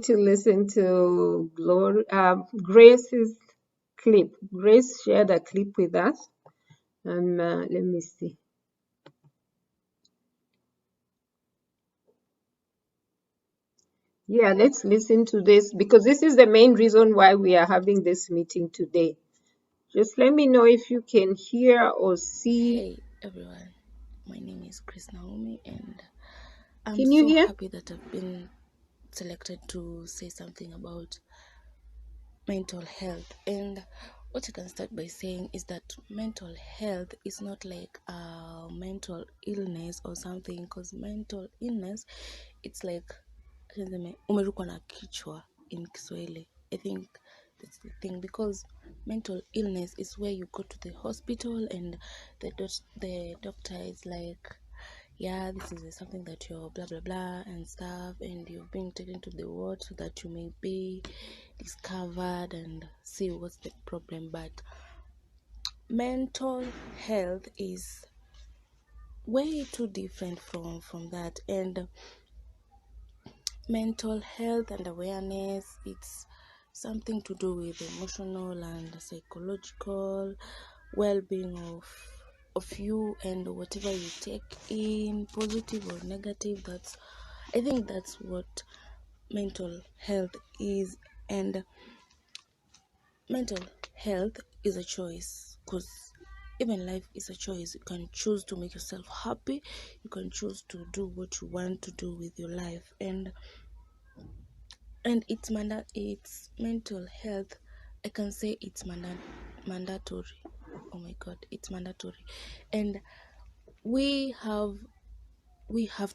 To listen to Grace's clip. Grace shared a clip with us. Let me see. Yeah, let's listen to this because this is the main reason why we are having this meeting today. Just let me know if you can hear or see. Hey everyone, my name is Chris Naomi and I'm Can you so hear? happy that I've been selected to say something about mental health. And what I can start by saying is that mental health is not like a mental illness or something, because mental illness, it's like umerukwa na kichwa in Kiswahili. I think that's the thing, because mental illness is where you go to the hospital and the doctor is like, yeah, this is something that you're blah blah blah and stuff, and you're being taken to the ward so that you may be discovered and see what's the problem. But mental health is way too different from that. And mental health and awareness, it's something to do with emotional and psychological well-being of you and whatever you take in, positive or negative. I think that's what mental health is. And mental health is a choice, because even life is a choice. You can choose to make yourself happy, you can choose to do what you want to do with your life. And it's mental health, I can say it's mandatory. Oh my god, it's mandatory. And we have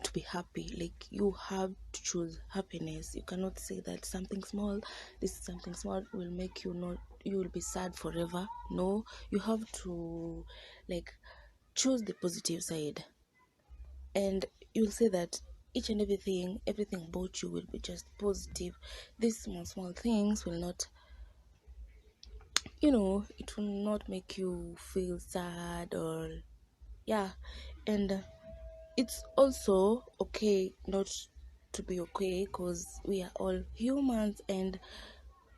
to be happy. Like, you have to choose happiness. You cannot say that this is something small will make you not, you will be sad forever. No, you have to, like, choose the positive side, and you'll say that each and everything about you will be just positive. These small things will not, it will not make you feel sad, or yeah. And it's also okay not to be okay, because we are all humans, and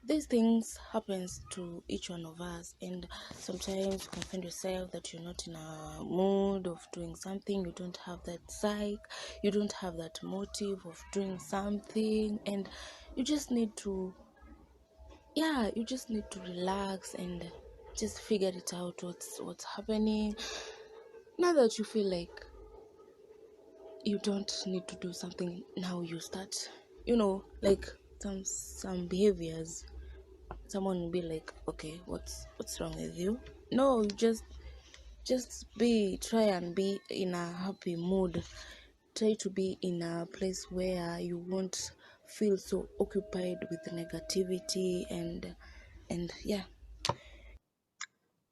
these things happens to each one of us. And sometimes you can find yourself that you're not in a mood of doing something, you don't have that you don't have that motive of doing something, and you just need to relax and just figure it out, what's happening. Now that you feel like you don't need to do something, now you start, like, some behaviors. Someone will be like, okay, what's wrong with you? No, you just try and be in a happy mood. Try to be in a place where you won't feel so occupied with negativity. And yeah.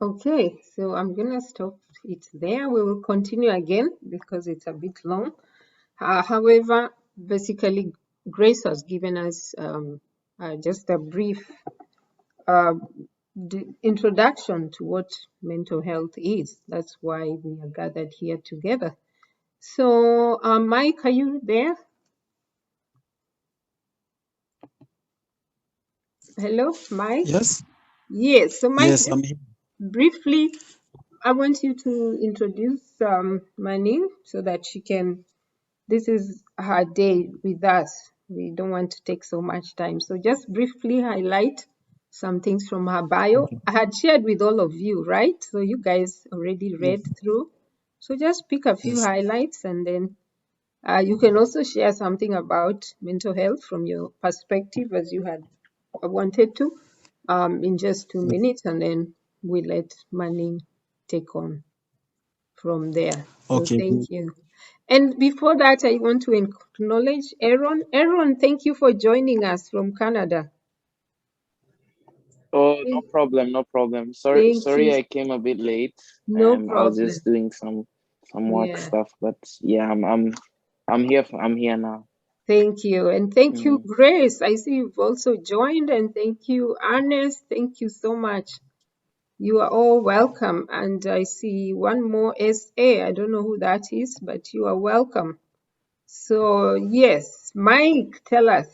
Okay, so I'm gonna stop it there. We will continue again because it's a bit long. However, basically, Grace has given us just a brief uh, introduction to what mental health is. That's why we are gathered here together. So, Mike, are you there? Hello, Mike? Yes, Yes. So, Mike, yes, just I'm here. briefly, I want you to introduce Mani so that she can. This is her day with us. We don't want to take so much time. So, just briefly highlight some things from her bio. Okay. I had shared with all of you, right? So, you guys already read Yes, through. So, just pick a few yes. highlights and then you can also share something about mental health from your perspective as you had wanted to in just 2 minutes, and then we let Manning take on from there. So Okay, good. thank you. And before that, I want to acknowledge Aaron. Aaron, thank you for joining us from Canada. Oh, no Thank problem, no problem. Sorry, thank you. sorry, I came a bit late. No I was problem. just doing some work Yeah. stuff, but yeah, I'm here now. Thank you. And thank you, Mm. Grace. I see you've also joined. And thank you, Ernest. Thank you so much. You are all welcome. And I see one more SA. I don't know who that is, but you are welcome. So, yes, Mike, tell us.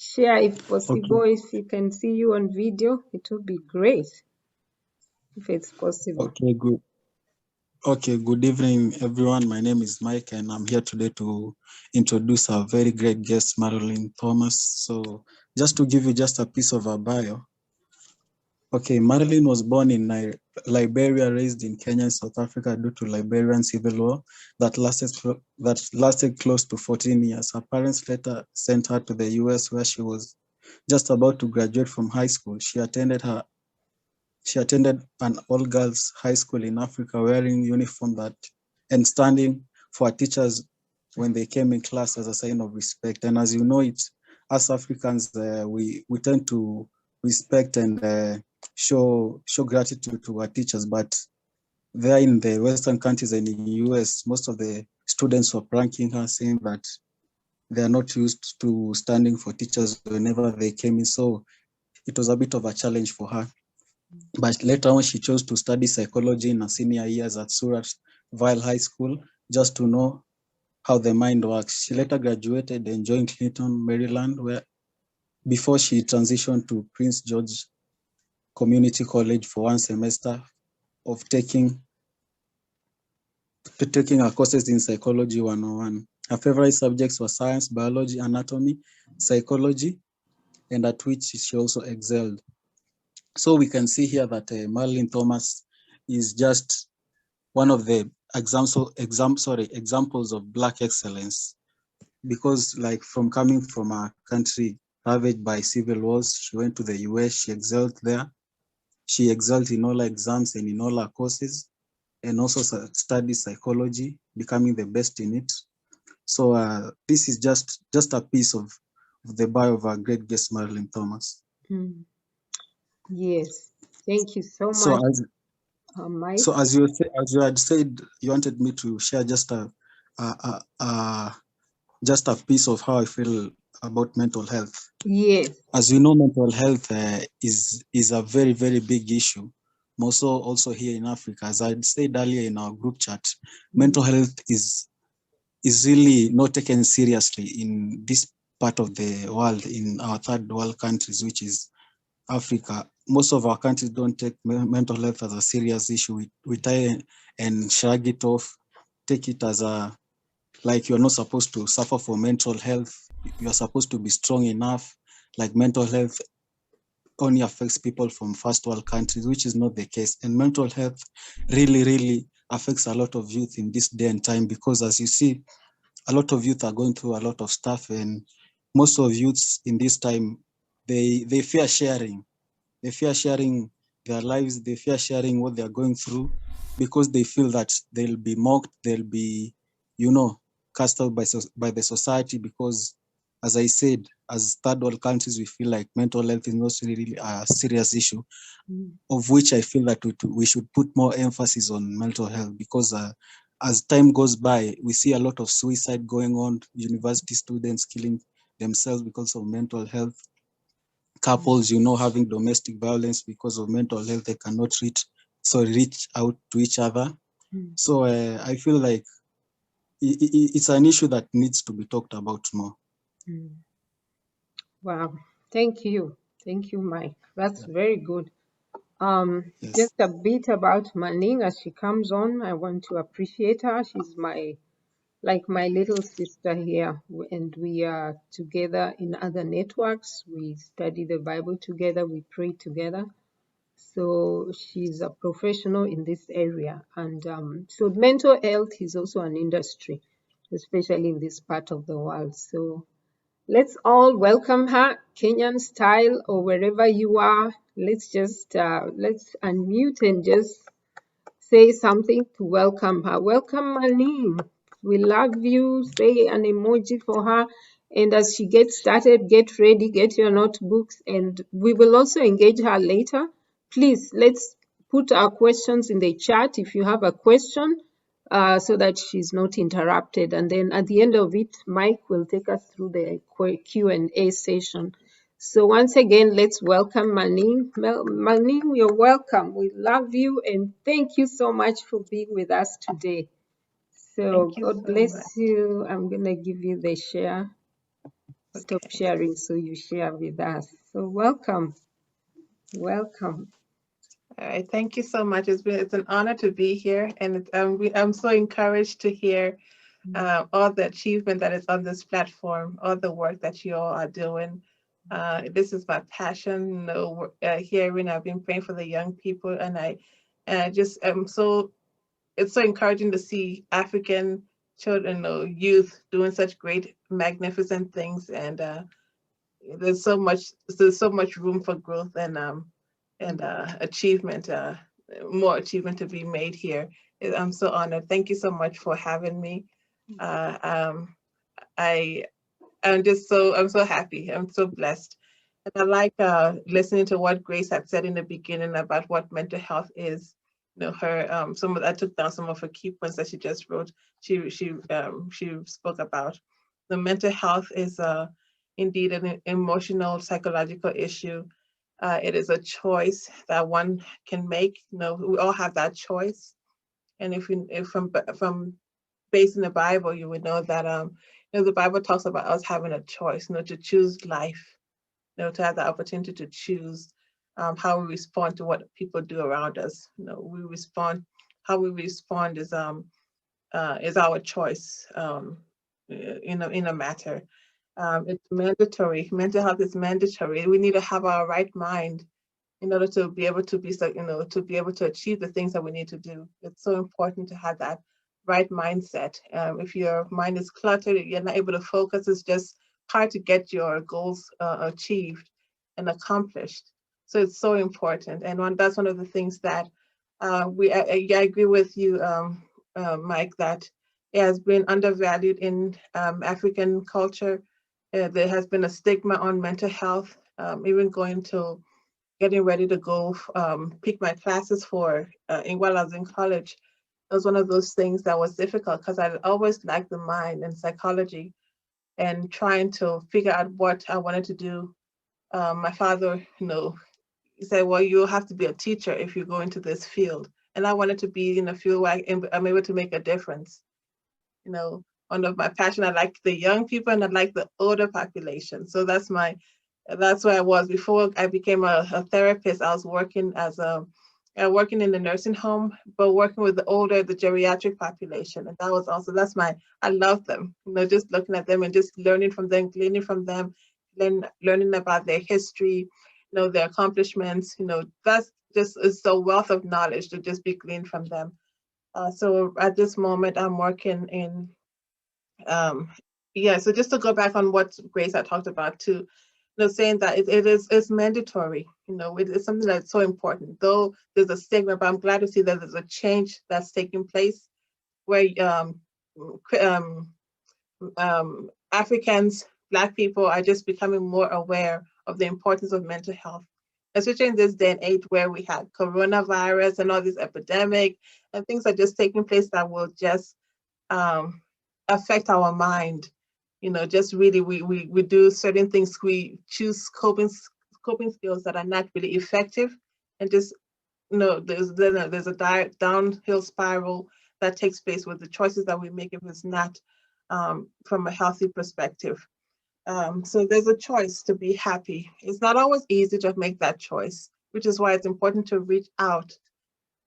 share if Okay. possible. If you can see you on video, it would be great if it's possible. Okay, good. Okay, good evening, everyone. My name is Mike, and I'm here today to introduce our very great guest, Marilyn Thomas. So, just to give you just a piece of her bio. Okay, Marilyn was born in Liberia, raised in Kenya and South Africa due to Liberian civil war that lasted close to 14 years. Her parents later sent her to the US, where she was just about to graduate from high school. She attended an all-girls high school in Africa, wearing uniform and standing for teachers when they came in class as a sign of respect. And as you know, us Africans, we tend to respect and show gratitude to our teachers. But there in the Western countries and in the US, most of the students were pranking her, saying that they are not used to standing for teachers whenever they came in. So it was a bit of a challenge for her. But later on, she chose to study psychology in her senior years at Surrattsville High School, just to know how the mind works. She later graduated and joined Clinton, Maryland, where before she transitioned to Prince George Community College for one semester of taking her courses in Psychology 101. Her favorite subjects were science, biology, anatomy, psychology, and at which she also excelled. So we can see here that Marilyn Thomas is just one of the examples of Black excellence, because like from coming from a country ravaged by civil wars, she went to the US, she excelled there. She excelled in all her exams and in all her courses, and also studied psychology, becoming the best in it. So this is just a piece of the bio of our great guest, Marilyn Thomas. Mm. Yes, thank you so So much, Mike. So as you had said, you wanted me to share just a piece of how I feel about mental health. Yes. As you know, mental health is a very, very big issue. Also here in Africa, as I said earlier in our group chat, mental health is really not taken seriously in this part of the world, in our third world countries, which is Africa. Most of our countries don't take mental health as a serious issue. We try and shrug it off, take it as like you're not supposed to suffer from mental health. You're supposed to be strong enough. Like mental health only affects people from first world countries, which is not the case. And mental health really, really affects a lot of youth in this day and time, because as you see, a lot of youth are going through a lot of stuff, and most of youths in this time, they fear sharing. They fear sharing their lives. They fear sharing what they are going through, because they feel that they'll be mocked. They'll be, cast out by the society. Because, as I said, as third world countries, we feel like mental health is not really a serious issue, of which I feel that we should put more emphasis on mental health, because as time goes by, we see a lot of suicide going on, university students killing themselves because of mental health, couples, having domestic violence because of mental health. They cannot reach out to each other. So I feel like it's an issue that needs to be talked about more. Wow. Thank you. Thank you, Mike. That's very good. Yes. Just a bit about Maning as she comes on. I want to appreciate her. She's like my little sister here, and we are together in other networks. We study the Bible together, we pray together. So she's a professional in this area. And so mental health is also an industry, especially in this part of the world. So let's all welcome her, Kenyan style, or wherever you are. Let's just let's unmute and just say something to welcome her. Welcome, Manin. We love you. Say an emoji for her. And as she gets started, get ready, get your notebooks, and we will also engage her later. Please, let's put our questions in the chat if you have a question, so that she's not interrupted. And then at the end of it, Mike will take us through the Q&A session. So once again, let's welcome Maning. Maning, you're welcome. We love you and thank you so much for being with us today. So Thank you God so bless much. you. I'm going to give you the share. Stop sharing so you share with us. So welcome. Welcome. All right, thank you so much. It's an honor to be here, and I'm so encouraged to hear all the achievement that is on this platform, all the work that you all are doing. This is my passion. You know, hearing, I've been praying for the young people, and I just am so. It's so encouraging to see African children, you know, youth doing such great, magnificent things, and there's so much room for growth and achievement, more achievement to be made here. I'm so honored. Thank you so much for having me. Uh, um, I I'm so happy. I'm so blessed. And I like listening to what Grace had said in the beginning about what mental health is. You know, her I took down some of her key points that she just wrote. She spoke about the mental health is indeed an emotional psychological issue. It is a choice that one can make. You know, we all have that choice. And if from based in the Bible, you would know that you know, the Bible talks about us having a choice, you know, to choose life, you know, to have the opportunity to choose how we respond to what people do around us. You know, how we respond is our choice. In a matter. It's mandatory. Mental health is mandatory. We need to have our right mind in order to be able to to be able to achieve the things that we need to do. It's so important to have that right mindset. If your mind is cluttered, you're not able to focus, it's just hard to get your goals achieved and accomplished. So it's so important. And that's one of the things that I agree with you, Mike, that it has been undervalued in African culture. There has been a stigma on mental health, even going to getting ready to go pick my classes for while I was in college. It was one of those things that was difficult because I always liked the mind and psychology and trying to figure out what I wanted to do. My father, you know, he said, well, you'll have to be a teacher if you go into this field. And I wanted to be in a field where I'm able to make a difference. You know, one of my passion, I like the young people and I like the older population. So that's where I was before I became a therapist. I was working as working in the nursing home, but working with the geriatric population. And that was also, I love them, you know, just looking at them and just learning from them, gleaning from them, learning about their history, you know, their accomplishments, you know, that's just is a wealth of knowledge to just be gleaned from them. So at this moment, I'm working in um, yeah, so just to go back on what Grace had talked about too, you know, saying that it's mandatory, you know, it's something that's so important. Though there's a stigma, but I'm glad to see that there's a change that's taking place where Africans, Black people are just becoming more aware of the importance of mental health, especially in this day and age where we had coronavirus and all this epidemic and things are just taking place that will just um, affect our mind. You know, just really we do certain things. We choose coping skills that are not really effective, and just there's a downhill spiral that takes place with the choices that we make if it's not from a healthy perspective. So there's a choice to be happy. It's not always easy to make that choice, which is why it's important to reach out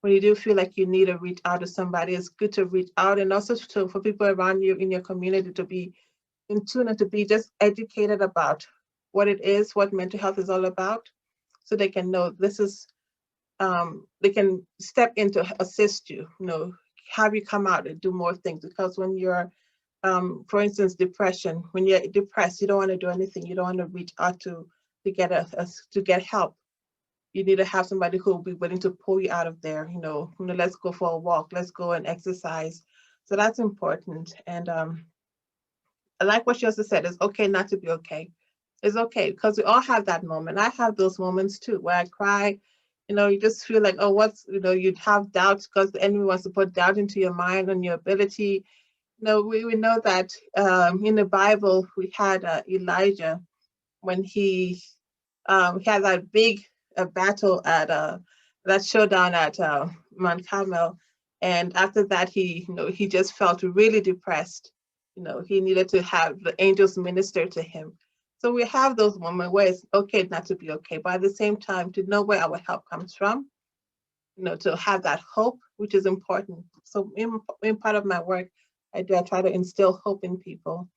when you do feel like you need to reach out to somebody. It's good to reach out, and also for people around you in your community to be in tune and to be just educated about what it is, what mental health is all about, so they can know this is, they can step in to assist you, you know, have you come out and do more things. Because when you're, for instance, depression, when you're depressed, you don't want to do anything. You don't want to reach out to get to get help. You need to have somebody who will be willing to pull you out of there. Let's go for a walk. Let's go and exercise. So that's important. And I like what she also said. It's okay not to be okay. It's okay because we all have that moment. I have those moments too where I cry. You know, you just feel like, oh, you'd have doubts because the enemy wants to put doubt into your mind and your ability. We know that in the Bible, we had Elijah when he had that big battle at that showdown at Mount Carmel, and after that, he just felt really depressed. He needed to have the angels minister to him. So we have those moments where it's okay not to be okay, but at the same time, to know where our help comes from, to have that hope, which is important. So in part of my work, I try to instill hope in people.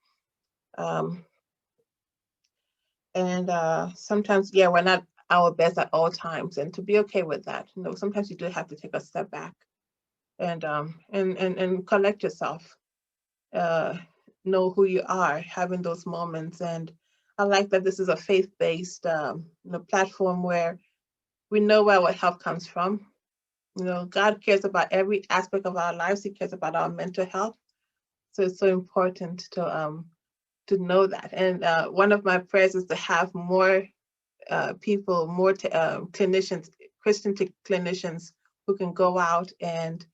Sometimes, yeah, we're not our best at all times, and to be okay with that. Sometimes you do have to take a step back and collect yourself. Know who you are, having those moments. And I like that this is a faith-based platform where we know where our help comes from. God cares about every aspect of our lives. He cares about our mental health. So it's so important to know that. And one of my prayers is to have more people, more clinicians, Christian clinicians who can go out and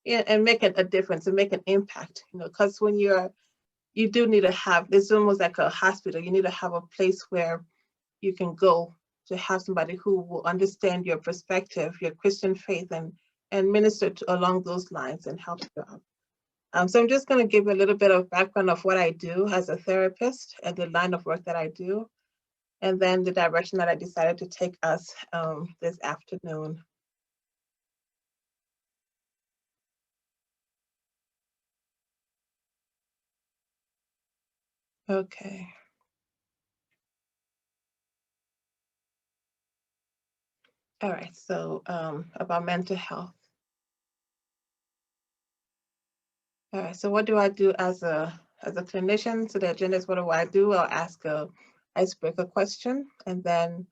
make a difference and make an impact. Because when you do need to have, it's almost like a hospital. You need to have a place where you can go to have somebody who will understand your perspective, your Christian faith, and minister along those lines and help you out. So I'm just going to give a little bit of background of what I do as a therapist and the line of work that I do, and then the direction that I decided to take us this afternoon. Okay. All right, so about mental health. All right, so what do I do as a clinician? So the agenda is, what do I do? I'll ask a icebreaker question, and then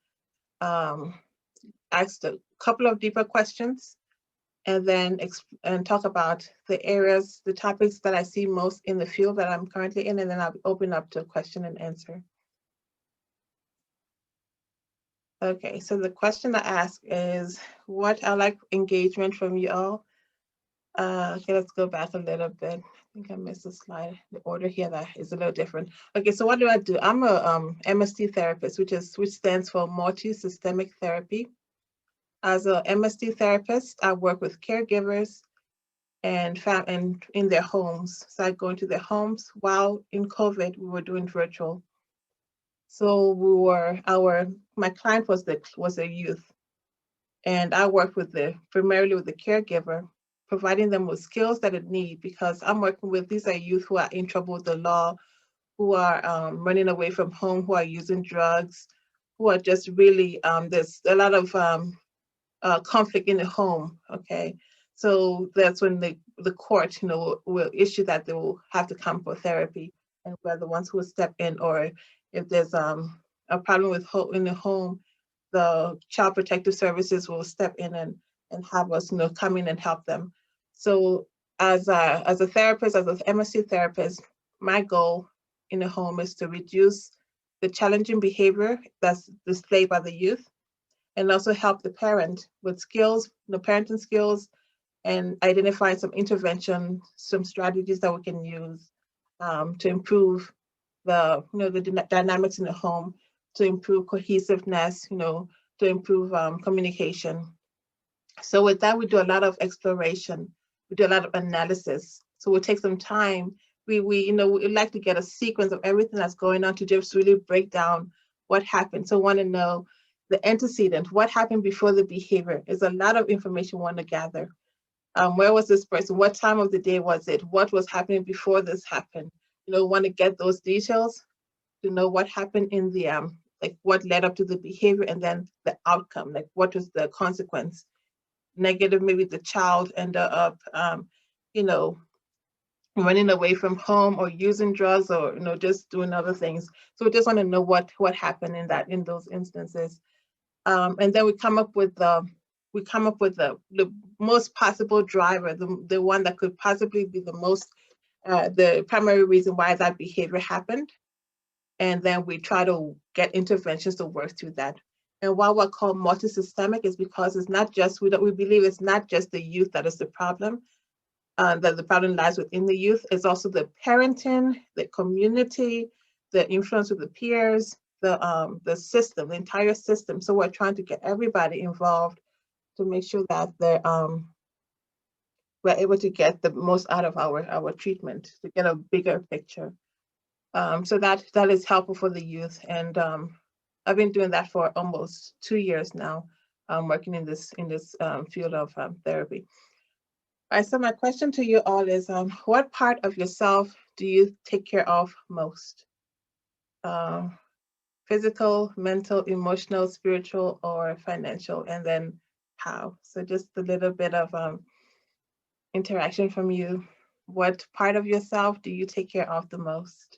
ask a couple of deeper questions, and then talk about the areas, the topics that I see most in the field that I'm currently in, and then I'll open up to question and answer. Okay, so the question I ask is, what I like engagement from you all. Okay, let's go back a little bit. I think I missed a slide. The order here that is a little different. Okay, so what do I do? I'm a MST therapist, which stands for multi-systemic therapy. As a MST therapist, I work with caregivers and in their homes. So I go into their homes. While in COVID, we were doing virtual. So my client was a youth, and I worked primarily with the caregiver, providing them with skills that they need, because I'm working with, these are youth who are in trouble with the law, who are running away from home, who are using drugs, who are just really, there's a lot of conflict in the home, okay? So that's when the court, will issue that they will have to come for therapy, and we're the ones who will step in, or if there's a problem in the home, the Child Protective Services will step in and have us, come in and help them. So as a therapist, as an MSC therapist, my goal in the home is to reduce the challenging behavior that's displayed by the youth, and also help the parent with skills, parenting skills, and identify some intervention, some strategies that we can use to improve the dynamics in the home, to improve cohesiveness, to improve communication. So with that, we do a lot of exploration. We do a lot of analysis. So we'll take some time. We like to get a sequence of everything that's going on to just really break down what happened. So want to know the antecedent, what happened before the behavior. There's a lot of information we want to gather. Where was this person? What time of the day was it? What was happening before this happened? Want to get those details to know what happened in the like what led up to the behavior, and then the outcome, like what was the consequence. Negative, maybe the child ended up running away from home, or using drugs, or just doing other things. So we just want to know what happened in those instances, and then we come up with the most possible driver, the one that could possibly be the primary reason why that behavior happened. And then we try to get interventions to work through that. And why we're called multi-systemic is because it's not just, we believe it's not just the youth that is the problem, that the problem lies within the youth. It's also the parenting, the community, the influence of the peers, the system, the entire system. So we're trying to get everybody involved to make sure that we're able to get the most out of our treatment, to get a bigger picture. So that is helpful for the youth. And I've been doing that for almost 2 years now, working in this field of therapy. All right, so my question to you all is, what part of yourself do you take care of most? Physical, mental, emotional, spiritual, or financial, and then how? So just a little bit of interaction from you. What part of yourself do you take care of the most?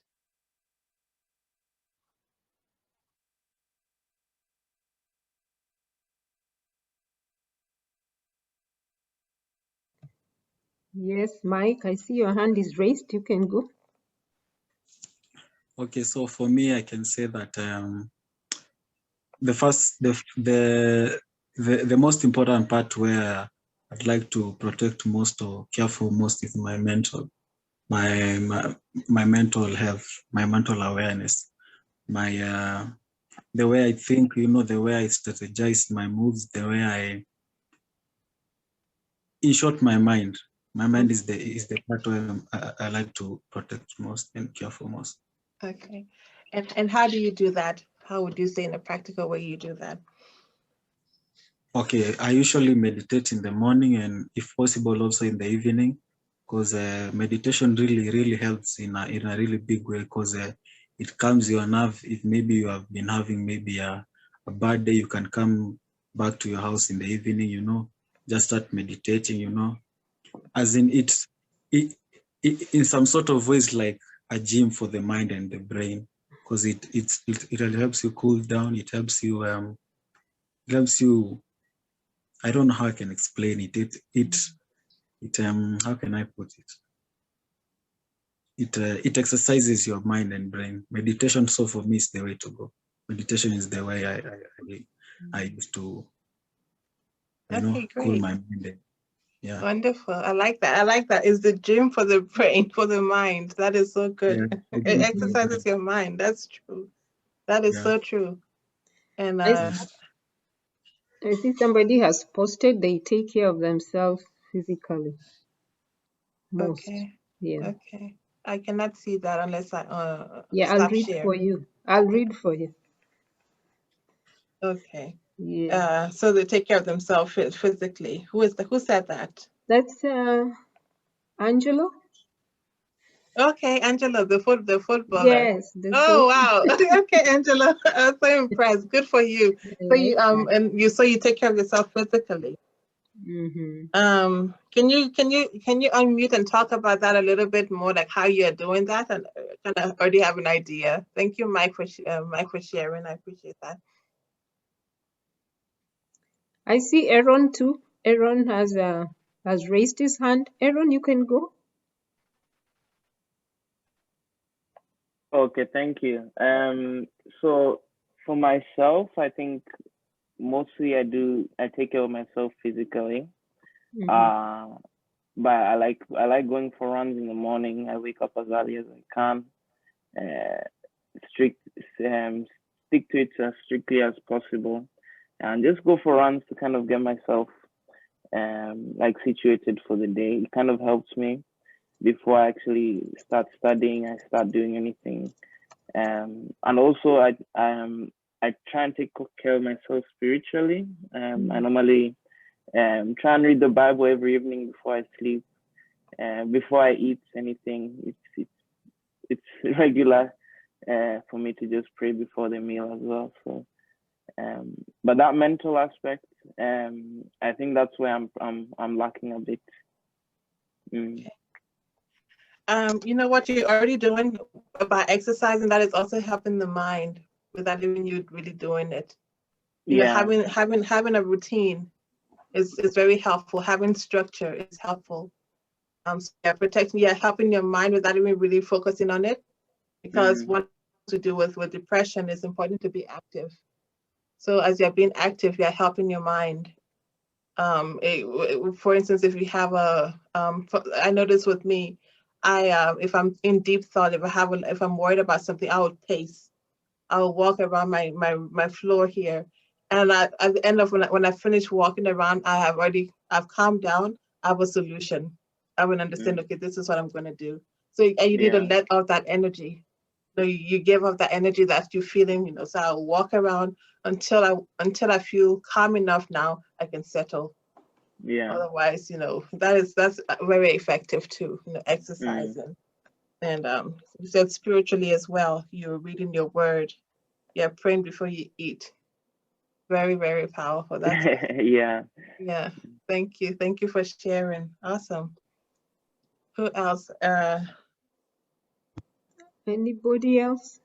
Yes, Mike, I see your hand is raised. You can go. Okay, so for me, I can say that the most important part where I'd like to protect most or care for most is my mental health, my mental awareness, my the way I think, the way I strategize my moves, the way in short, my mind. My mind is the part where I like to protect most and care for most. Okay. And how do you do that? How would you say in a practical way you do that? Okay, I usually meditate in the morning and if possible also in the evening, because meditation really helps in a really big way, because it calms your nerve. If maybe you have been having maybe a bad day, you can come back to your house in the evening, just start meditating, as in it in some sort of ways like a gym for the mind and the brain, because it helps you cool down. It helps you I don't know how I can explain it. How can I put it? It exercises your mind and brain. Meditation, so for me, is the way to go. Meditation is the way I used to, Okay, cool great. my mind. Yeah. Wonderful. I like that. I like that. It's the gym for the brain, for the mind. That is so good. Yeah. It exercises your mind. That's true. That is so true. And I see somebody has posted they take care of themselves physically most. okay. Yeah. Okay. I cannot see that unless I Yeah, I'll stop read for sharing. you. I'll read for you. Okay. Yeah. So they take care of themselves physically. Who said that? That's Angelo. Okay, Angela, the footballer. Yes, the Oh food. wow. Okay, Angela. I'm so impressed. Good for you. I So like that. you take care of yourself physically. Can you unmute and talk about that a little bit more, like how you're doing that, and kind of already have an idea. Thank you, Mike, for sharing. I appreciate that. I see Aaron too. Aaron has raised his hand. Aaron, you can go. Okay, thank you. So for myself, I think mostly I take care of myself physically. But I like going for runs in the morning. I wake up as early as I can. Strict Stick to it as strictly as possible, and just go for runs to kind of get myself like situated for the day. It kind of helps me before I actually start studying. I start doing anything, and also I try and take care of myself spiritually. I normally try and read the Bible every evening before I sleep. Before I eat anything, it's regular for me to just pray before the meal as well. So, but that mental aspect, I think that's where I'm lacking a bit. Okay. You know what you're already doing by exercising, that is also helping the mind without even you really doing it. You know, having a routine is very helpful. Having structure is helpful. So helping your mind without even really focusing on it. Because what to do with depression, is important to be active. So as you're being active, you're helping your mind. For instance, if you have I notice with me, if I'm in deep thought, if I'm worried about something, I will pace. I will walk around my floor here, and at the end of when I finish walking around, I've calmed down. I have a solution. I will understand. Okay, this is what I'm going to do. So you need to let out that energy. you give off that energy that you're feeling, so I'll walk around until I feel calm enough. Now I can settle. Yeah. Otherwise, that's very effective too, Mm. exercising. And you said spiritually as well, you're reading your word, you're praying before you eat. Very, very powerful. That's Yeah. yeah. Thank you for sharing. Awesome. Who else? Anybody else?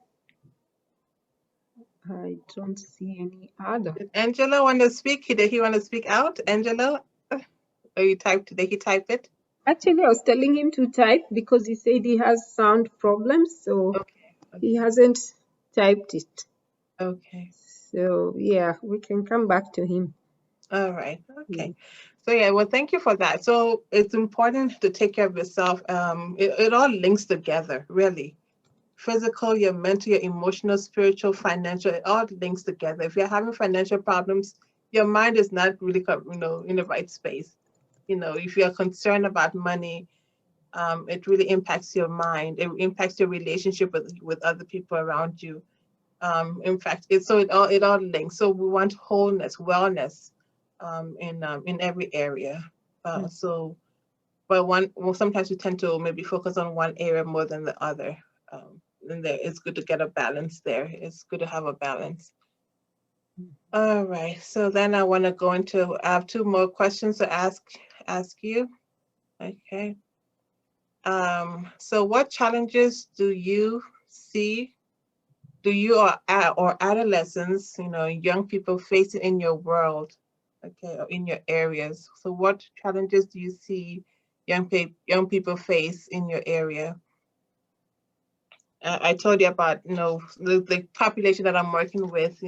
I don't see any other. Did Angelo want to speak? Did he want to speak out? Angelo? Or you typed? Did he type it? Actually, I was telling him to type because he said he has sound problems, so Okay. he hasn't typed it. Okay. So yeah, we can come back to him. All right. Okay. So yeah, well, thank you for that. So it's important to take care of yourself. It all links together, really. Physical, your mental, your emotional, spiritual, financial, it all links together. If you're having financial problems, your mind is not really, in the right space. If you're concerned about money, it really impacts your mind. It impacts your relationship with other people around you. In fact, it all links. So we want wholeness, wellness, in every area. So, but sometimes we tend to maybe focus on one area more than the other. And it's good to get a balance there. It's good to have a balance. All right. So then I want to go into. I have two more questions to ask you. Okay. So what challenges do you see? Do you or adolescents, young people facing in your world, okay, or in your areas? So what challenges do you see young people face in your area? I told you about, the population that I'm working with.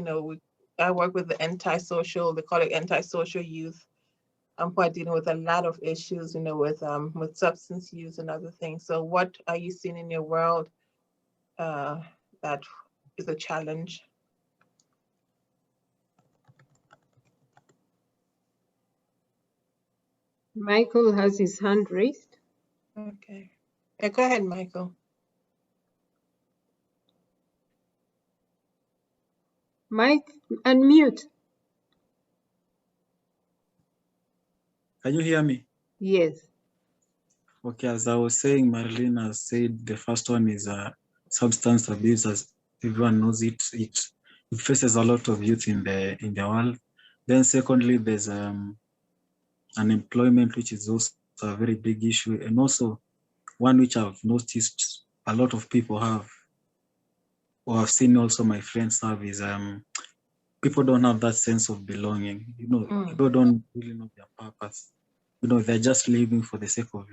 I work with the antisocial. They call it antisocial youth. Who are dealing with a lot of issues, with substance use and other things. So what are you seeing in your world that is a challenge? Michael has his hand raised. Okay. Yeah, go ahead, Michael. Mike, unmute. Can you hear me? Yes. Okay, as I was saying, Marilyn has said the first one is substance abuse, as everyone knows it. It faces a lot of youth in the world. Then secondly, there's unemployment, which is also a very big issue, and also one which I've noticed a lot of people have, or I've seen also my friends have, is people don't have that sense of belonging. People don't really know their purpose. They're just living for the sake of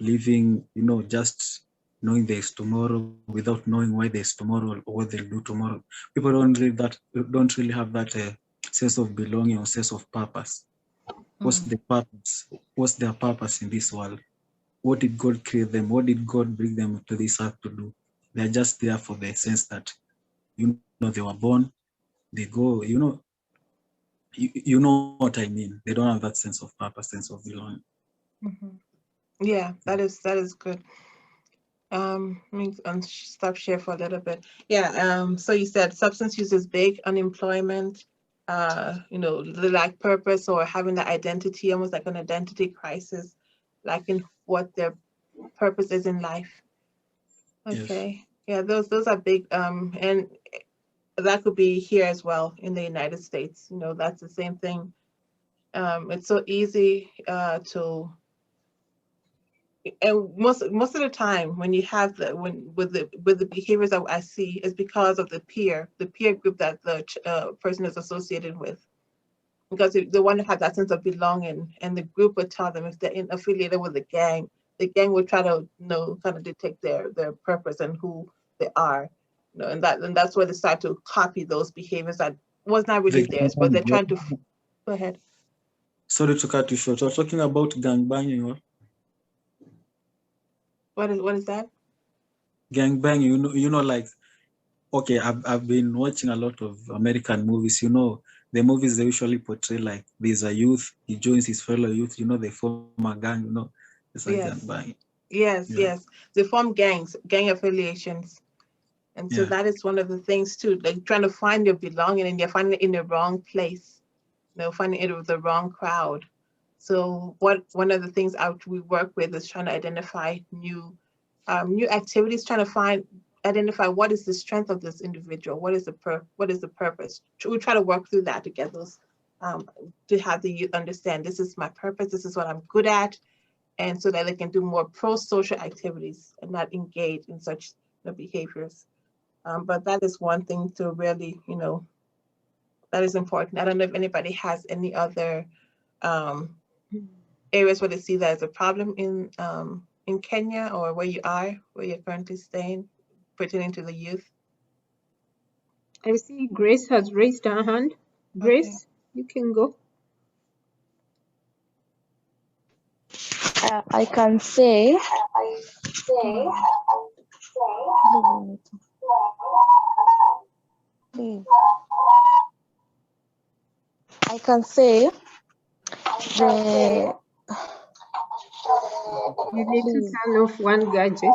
living, just knowing there's tomorrow without knowing why there's tomorrow or what they'll do tomorrow. People don't really have that sense of belonging or sense of purpose. What's the purpose? What's their purpose in this world? What did God create them? What did God bring them to this earth to do? They're just there for the sense that, they were born, they go, you know what I mean. They don't have that sense of purpose, sense of belonging. Yeah, that is good. Let me stop share for a little bit. Yeah. So you said substance use is big, unemployment, the lack purpose or having the identity, almost like an identity crisis, lacking what their purpose is in life. Okay. Yes. Yeah, those are big. And that could be here as well in the United States. That's the same thing. It's so easy to, and most of the time when you have with the behaviors that I see is because of the peer group that the person is associated with, because they want to have that sense of belonging, and the group would tell them if they're affiliated with the gang will try to kind of detect their purpose and who they are, and that's where they start to copy those behaviors that was not really theirs, but they're trying to. Go ahead. Sorry to cut you short. We're talking about gang banging, or What is that? gang banging. Like, okay, I've been watching a lot of American movies. The movies, they usually portray like there's a youth, he joins his fellow youth. They form a gang. It's like gang Yes. banging. Yes, Yeah. yes. They form gangs, gang affiliations. And so that is one of the things too, like trying to find your belonging, and you're finding it in the wrong place, finding it with the wrong crowd. So one of the things we work with is trying to identify new activities, trying to identify what is the strength of this individual, what is the purpose. We try to work through that to get those, to have the youth understand, this is my purpose, this is what I'm good at, and so that they can do more pro-social activities and not engage in such behaviors. But that is one thing to really, that is important. I don't know if anybody has any other areas where they see that as a problem in Kenya, or where you're currently staying, pertaining to the youth. I see Grace has raised her hand. Grace, you can go. I can say, I can say the You need to turn off one gadget.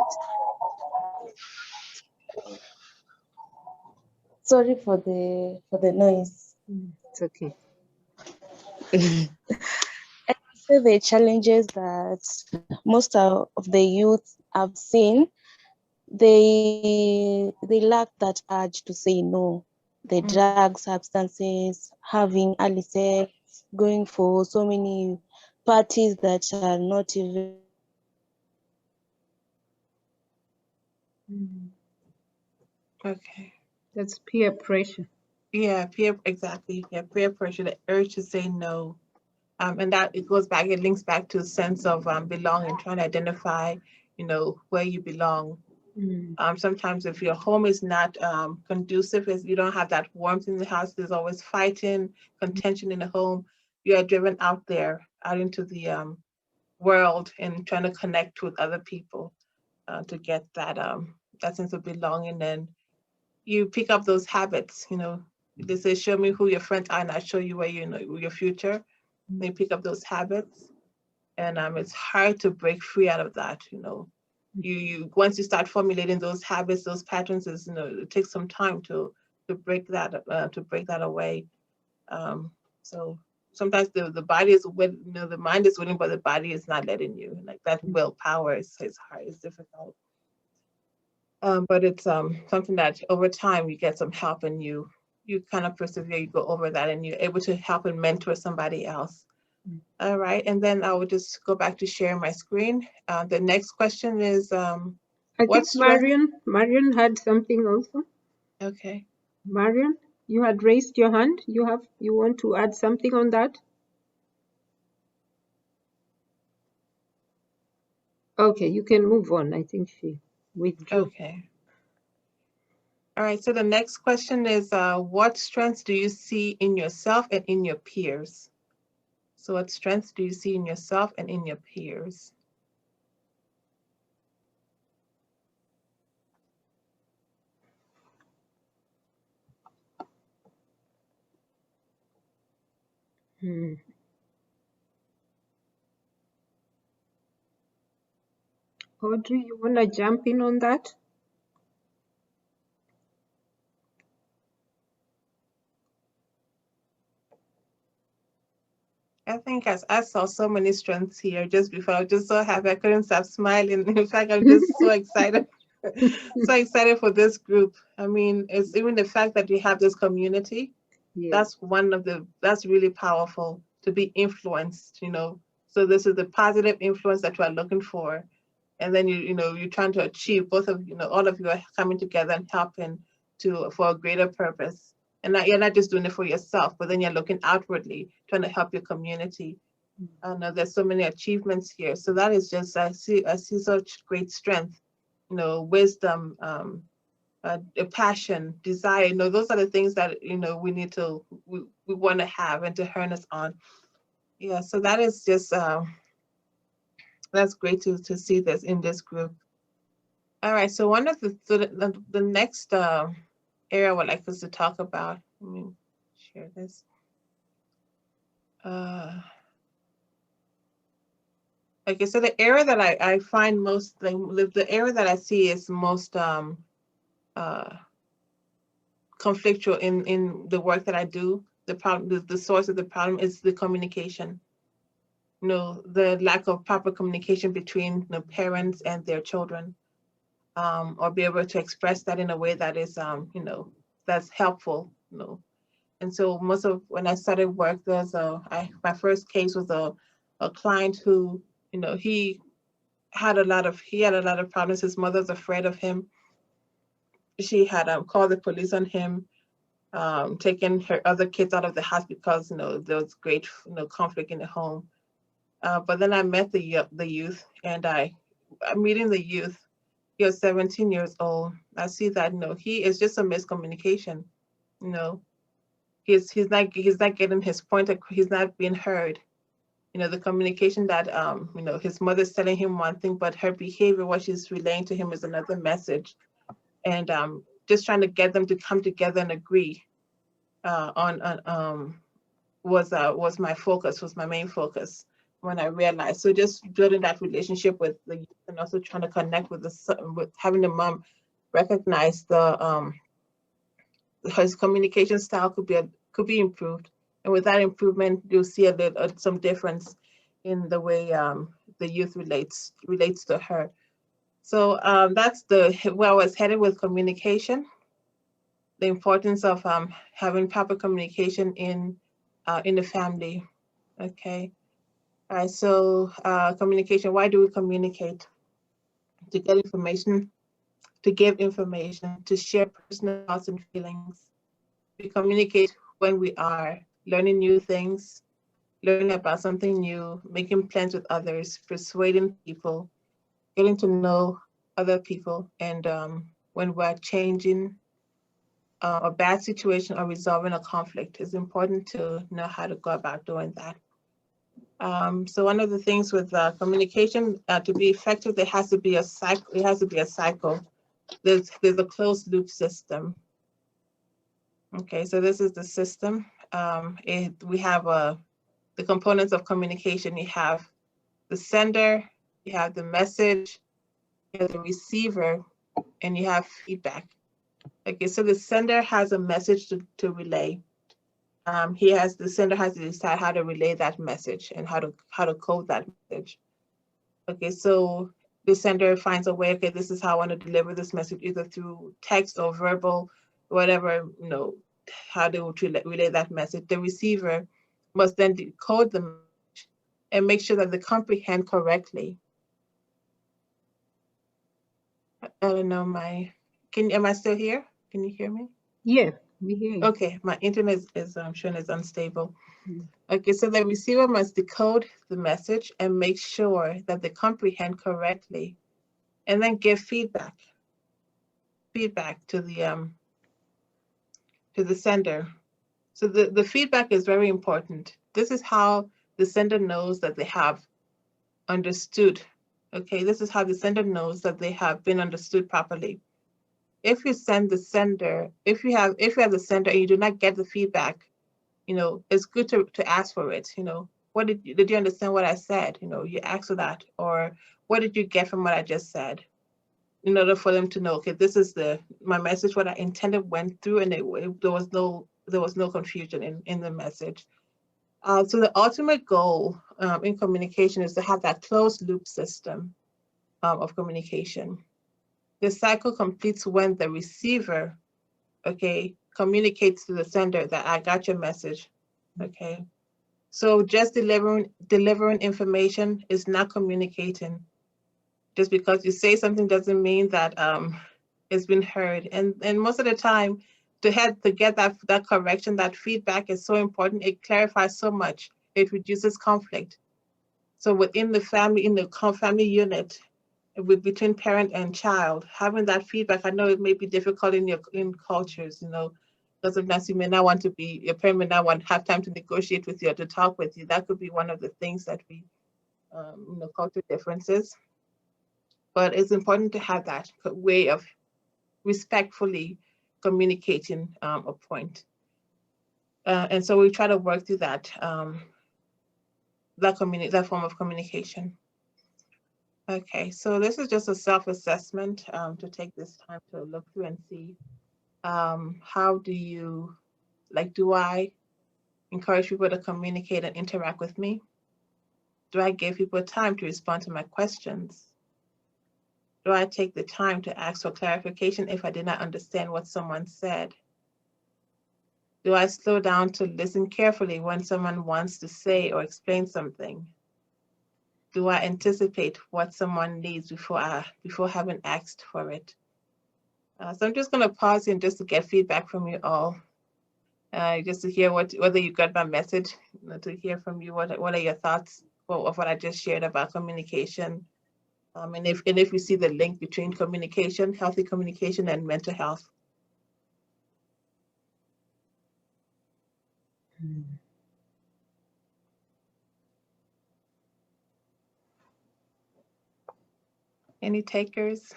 sorry for the noise. It's okay. I say the challenges that most of the youth have seen, they lack that urge to say no. The drugs, substances, having early sex, going for so many parties that are not even. Okay. That's peer pressure. Yeah, exactly. Yeah, peer pressure, the urge to say no. And that it links back to a sense of belonging, trying to identify, where you belong. Sometimes if your home is not conducive, if you don't have that warmth in the house, there's always fighting, contention in the home, you are driven out into the world and trying to connect with other people to get that sense of belonging. And you pick up those habits, they say, show me who your friends are and I'll show you where your future. They pick up those habits, and it's hard to break free out of that. You once you start formulating those habits, those patterns, it takes some time to break that away. So sometimes the body is the mind is willing, but the body is not letting you. Like that willpower is hard, it's difficult. But it's something that over time you get some help, and you kind of persevere, you go over that, and you're able to help and mentor somebody else. All right, and then I will just go back to sharing my screen. The next question is, I think Marion had something also. Okay. Marion, you had raised your hand. You want to add something on that? Okay, you can move on. I think she withdrew. Okay. All right, so the next question is, what strengths do you see in yourself and in your peers? So what strengths do you see in yourself and in your peers? Audrey, you want to jump in on that? I think I saw so many strengths here just before. I was just so happy. I couldn't stop smiling. In fact, I'm just so excited. So excited for this group. I mean, it's even the fact that we have this community. Yeah. That's really powerful, to be influenced, So this is the positive influence that you are looking for. And then you're trying to achieve, both of all of you are coming together and helping for a greater purpose. And you're not just doing it for yourself, but then you're looking outwardly, trying to help your community. I know there's so many achievements here. So that is just, I see such great strength, wisdom, a passion, desire. Those are the things that we want to have and to harness on. Yeah, so that is just that's great to see this in this group. All right, so one of the next area I would like us to talk about. Let me share this. Okay, so the area that I find most, the area that I see is most conflictual in the work that I do. The problem, the source of the problem is the communication. You know, the lack of proper communication between the parents and their children, or be able to express that in a way that is, you know, that's helpful. You know, and so most of when I started work, there's my first case was a client who, you know, he had a lot of problems. His mother's afraid of him. She had called the police on him, taking her other kids out of the house because, you know, there was great, you know, conflict in the home. But then I met the youth, and I'm meeting the youth. He was 17 years old. I see that, you know, he is just a miscommunication. You know, he's not getting his point. He's not being heard. You know, the communication that you know, his mother's telling him one thing, but her behavior, what she's relaying to him, is another message. And just trying to get them to come together and agree was my focus, was my main focus when I realized. So just building that relationship with the youth, and also trying to connect with with having the mom recognize his communication style could be improved, and with that improvement, you'll see some difference in the way the youth relates to her. So that's where I was headed with communication. The importance of having proper communication in the family. Okay. All right. So communication. Why do we communicate? To get information, to give information, to share personal thoughts and feelings. We communicate when we are learning new things, learning about something new, making plans with others, persuading people, getting to know other people, and when we're changing a bad situation or resolving a conflict, it's important to know how to go about doing that. So one of the things with communication, to be effective, there has to be a cycle. It has to be a cycle. There's a closed loop system. Okay, so this is the system. We have the components of communication. You have the sender, you have the message, you have the receiver, and you have feedback. Okay, so the sender has a message to relay. The sender has to decide how to relay that message and how to code that message. Okay, so the sender finds a way, okay, this is how I want to deliver this message, either through text or verbal, whatever, you know, how to relay that message. The receiver must then decode the message and make sure that they comprehend correctly. I don't know, am I still here? Can you hear me? Yeah, we hear you. Okay, my internet is showing is unstable. Okay, so the receiver must decode the message and make sure that they comprehend correctly, and then give feedback to the sender. So the feedback is very important. This is how the sender knows that they have understood. Okay, this is how the sender knows that they have been understood properly. If you send the sender, if you have the sender and you do not get the feedback, you know, it's good to ask for it. You know, did you understand what I said? You know, you ask for that, or what did you get from what I just said? In order for them to know, okay, this is my message, what I intended went through, and there was no confusion in the message. So the ultimate goal in communication is to have that closed loop system of communication. The cycle completes when the receiver, okay, communicates to the sender that I got your message, okay. So just delivering information is not communicating. Just because you say something doesn't mean that it's been heard. And most of the time, to get that correction, that feedback is so important. It clarifies so much. It reduces conflict. So within the family, in the family unit, between parent and child, having that feedback, I know it may be difficult in cultures, you know, because sometimes your parent may not want to have time to negotiate with you or to talk with you. That could be one of the things that you know, cultural differences. But it's important to have that way of respectfully communicating a point. And so we try to work through that form of communication. Okay, so this is just a self-assessment to take this time to look through and see how do you, like, do I encourage people to communicate and interact with me? Do I give people time to respond to my questions? Do I take the time to ask for clarification if I did not understand what someone said? Do I slow down to listen carefully when someone wants to say or explain something? Do I anticipate what someone needs before having asked for it? So I'm just going to pause here and just to get feedback from you all, just to hear whether you got my message, to hear from you what are your thoughts of what I just shared about communication, and if you see the link between communication, healthy communication, and mental health. Any takers?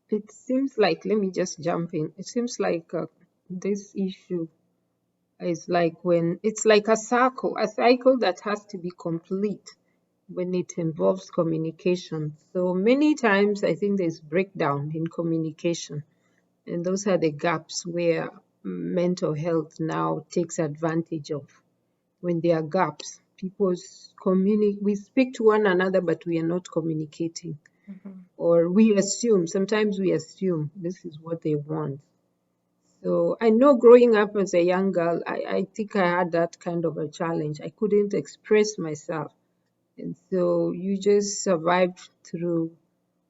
It seems like, let me just jump in. It seems like this issue is like when it's like a cycle that has to be complete when it involves communication. So many times I think there's breakdown in communication, and those are the gaps where mental health now takes advantage of. When there are gaps, we speak to one another, but we are not communicating. Or sometimes we assume this is what they want. So I know growing up as a young girl, I think I had that kind of a challenge. I couldn't express myself. And so you just survived through,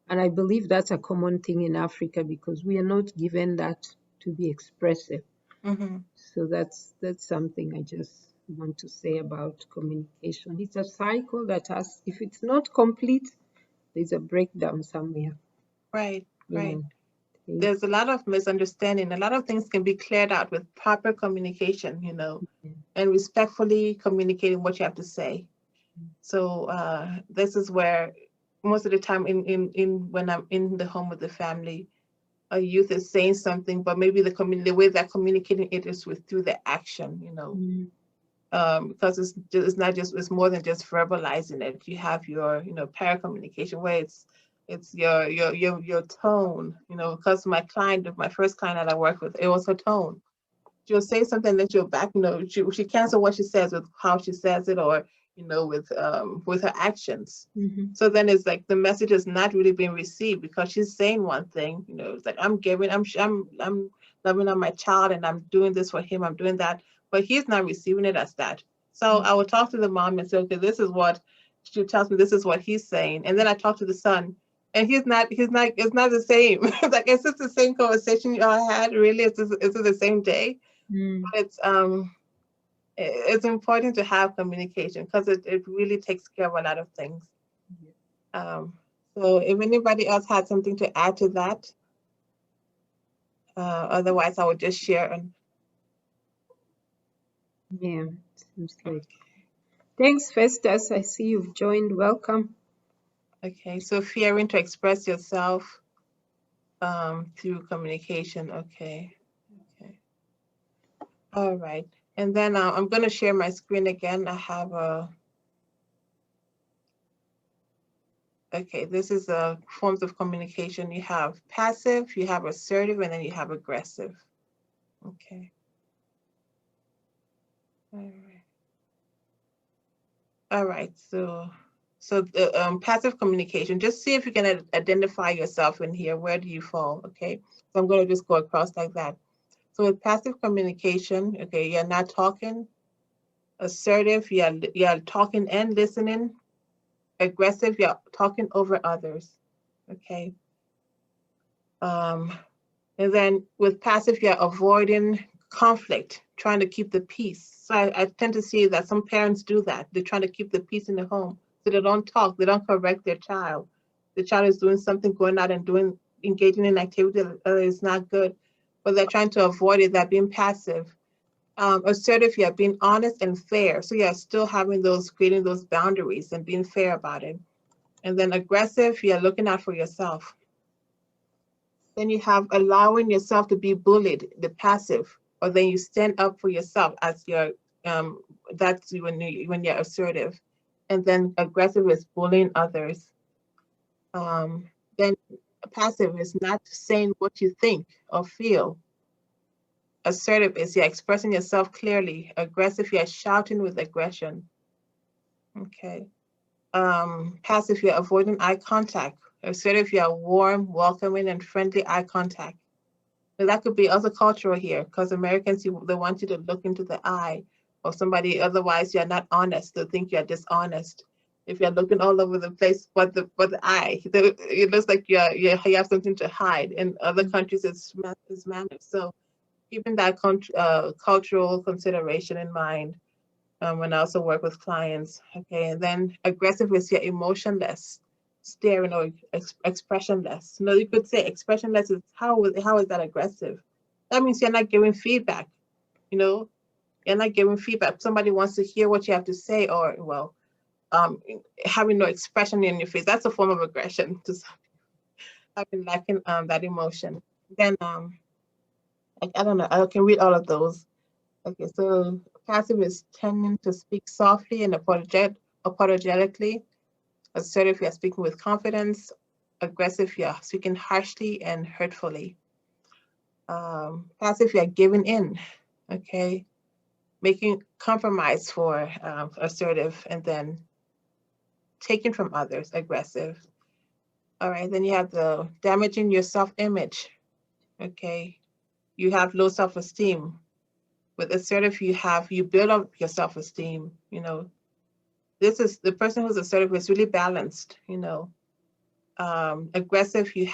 and I believe that's a common thing in Africa because we are not given that to be expressive. So that's something I just want to say about communication. It's a cycle that if it's not complete, there's a breakdown somewhere. Right, right. Yeah. There's a lot of misunderstanding. A lot of things can be cleared out with proper communication, and respectfully communicating what you have to say. So this is where most of the time when I'm in the home with the family, a youth is saying something, but maybe the way they're communicating it is through the action, because it's more than just verbalizing it. You have your para communication where it's your tone, because my first client that I worked with, it was her tone. She'll say something that she'll back, she cancel what she says with how she says it, or with her actions. So then it's like the message is not really being received because she's saying one thing, it's like I'm loving on my child and I'm doing this for him, I'm doing that, but he's not receiving it as that. So I will talk to the mom and say, okay, she tells me this is what he's saying, and then I talk to the son, and it's not the same. It's like, is this the same conversation you all had? Really, is it the same day? But it's important to have communication because it really takes care of a lot of things. So if anybody else had something to add to that, otherwise I would just share. Yeah, seems like. Thanks, Festus. I see you've joined. Welcome. Okay, so fearing to express yourself through communication. Okay. All right. And then I'm going to share my screen again. I have okay, this is forms of communication. You have passive, you have assertive, and then you have aggressive. Okay. All right. So the passive communication, just see if you can identify yourself in here. Where do you fall? Okay. So I'm going to just go across like that. So with passive communication, okay, you're not talking. Assertive, you're talking and listening. Aggressive, you're talking over others. Okay. And then with passive, you're avoiding conflict, trying to keep the peace. So I tend to see that some parents do that. They're trying to keep the peace in the home. So they don't talk, they don't correct their child. The child is doing something, going out and engaging in activity that is not good, but they're trying to avoid it. They're being passive. Assertive, you're being honest and fair. So you're still creating those boundaries and being fair about it. And then aggressive, you're looking out for yourself. Then you have allowing yourself to be bullied, the passive, or then you stand up for yourself as that's when you're assertive. And then aggressive is bullying others. Then passive is not saying what you think or feel. Assertive is you're expressing yourself clearly. Aggressive, you're shouting with aggression. Okay. Passive, you're avoiding eye contact. Assertive, you're warm, welcoming, and friendly eye contact. So that could be also cultural here, because Americans, they want you to look into the eye of somebody, otherwise you're not honest. They think you're dishonest. If you're looking all over the place but the eye, it looks like you have something to hide. In other countries, it's manners. So keeping that cultural consideration in mind when I also work with clients. Okay, and then aggressive is your emotionless, staring or expressionless. No, you could say expressionless is how is that aggressive? That means you're not giving feedback. You know, you're not giving feedback. Somebody wants to hear what you have to say, or well, having no expression in your face. That's a form of aggression. Just having lacking that emotion. Then I don't know. I can read all of those. Okay, so passive is tending to speak softly and apologetically. Assertive, you're speaking with confidence. Aggressive, you're speaking harshly and hurtfully. Passive, you're giving in, okay? Making compromise for assertive, and then taking from others, aggressive. All right, then you have the damaging your self-image, okay? You have low self-esteem. With assertive, you build up your self-esteem, you know. This is the person who's assertive is really balanced, you know. Aggressive, you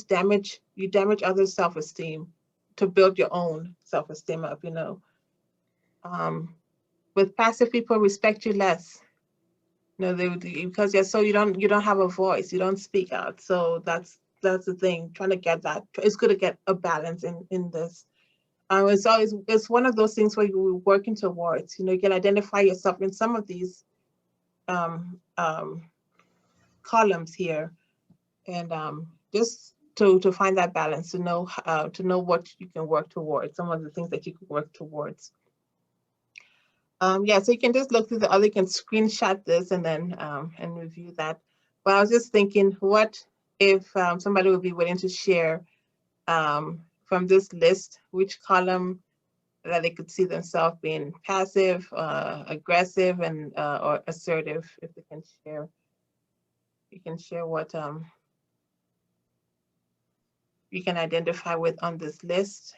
damage others' self-esteem to build your own self-esteem up, you know. With passive, people respect you less. You know, because you don't have a voice, you don't speak out. So that's the thing. Trying to get that. It's good to get a balance in this. It's one of those things where you're working towards. You know, you can identify yourself in some of these columns here, and just to find that balance, to know what you can work towards, some of the things that you can work towards. Yeah, so you can just look through the other, you can screenshot this and then and review that. But I was just thinking, what if somebody would be willing to share from this list which column that they could see themselves being passive, aggressive, and or assertive. If they can share, you can share what you can identify with on this list.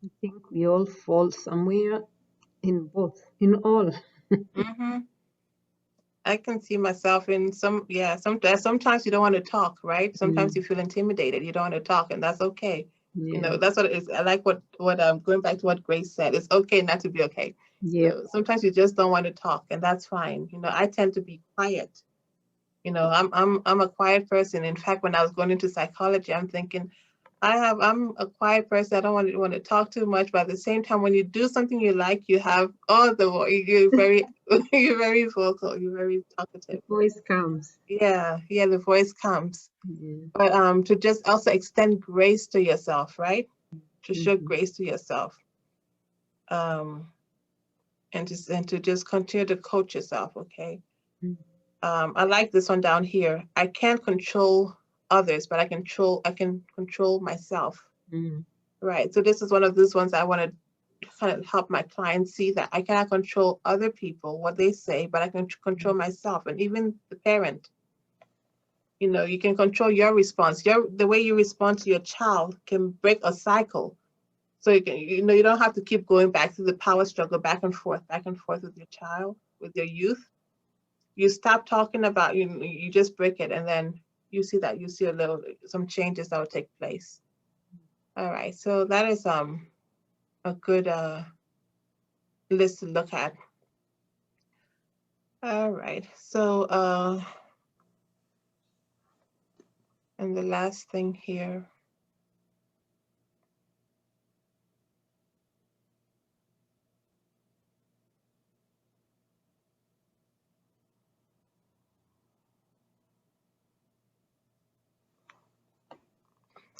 I think we all fall somewhere in both, in all. Mm-hmm. I can see myself in some, yeah, sometimes you don't want to talk, right? Sometimes you feel intimidated, you don't want to talk, and that's okay. You know, that's what it is. I like what going back to what Grace said. It's okay not to be okay. Yeah. So sometimes you just don't want to talk, and that's fine. You know, I tend to be quiet. You know, I'm a quiet person. In fact, when I was going into psychology, I'm thinking, I'm a quiet person. I don't want to talk too much, but at the same time, when you do something you like, you have all the you're very you're very vocal. You're very talkative. The voice comes. Yeah, the voice comes. Yeah. But to just also extend grace to yourself, right? To show grace to yourself. And to just continue to coach yourself, okay? I like this one down here. I can't control others, but I can control myself. Right. So this is one of those ones I want to kind of help my clients see that I cannot control other people, what they say, but I can control myself, and even the parent. You know, you can control your response. The way you respond to your child can break a cycle. So you don't have to keep going back to the power struggle, back and forth with your child, with your youth. You stop talking about, you just break it, and then you see some changes that will take place. All right, so that is a good list to look at. All right, so and the last thing here.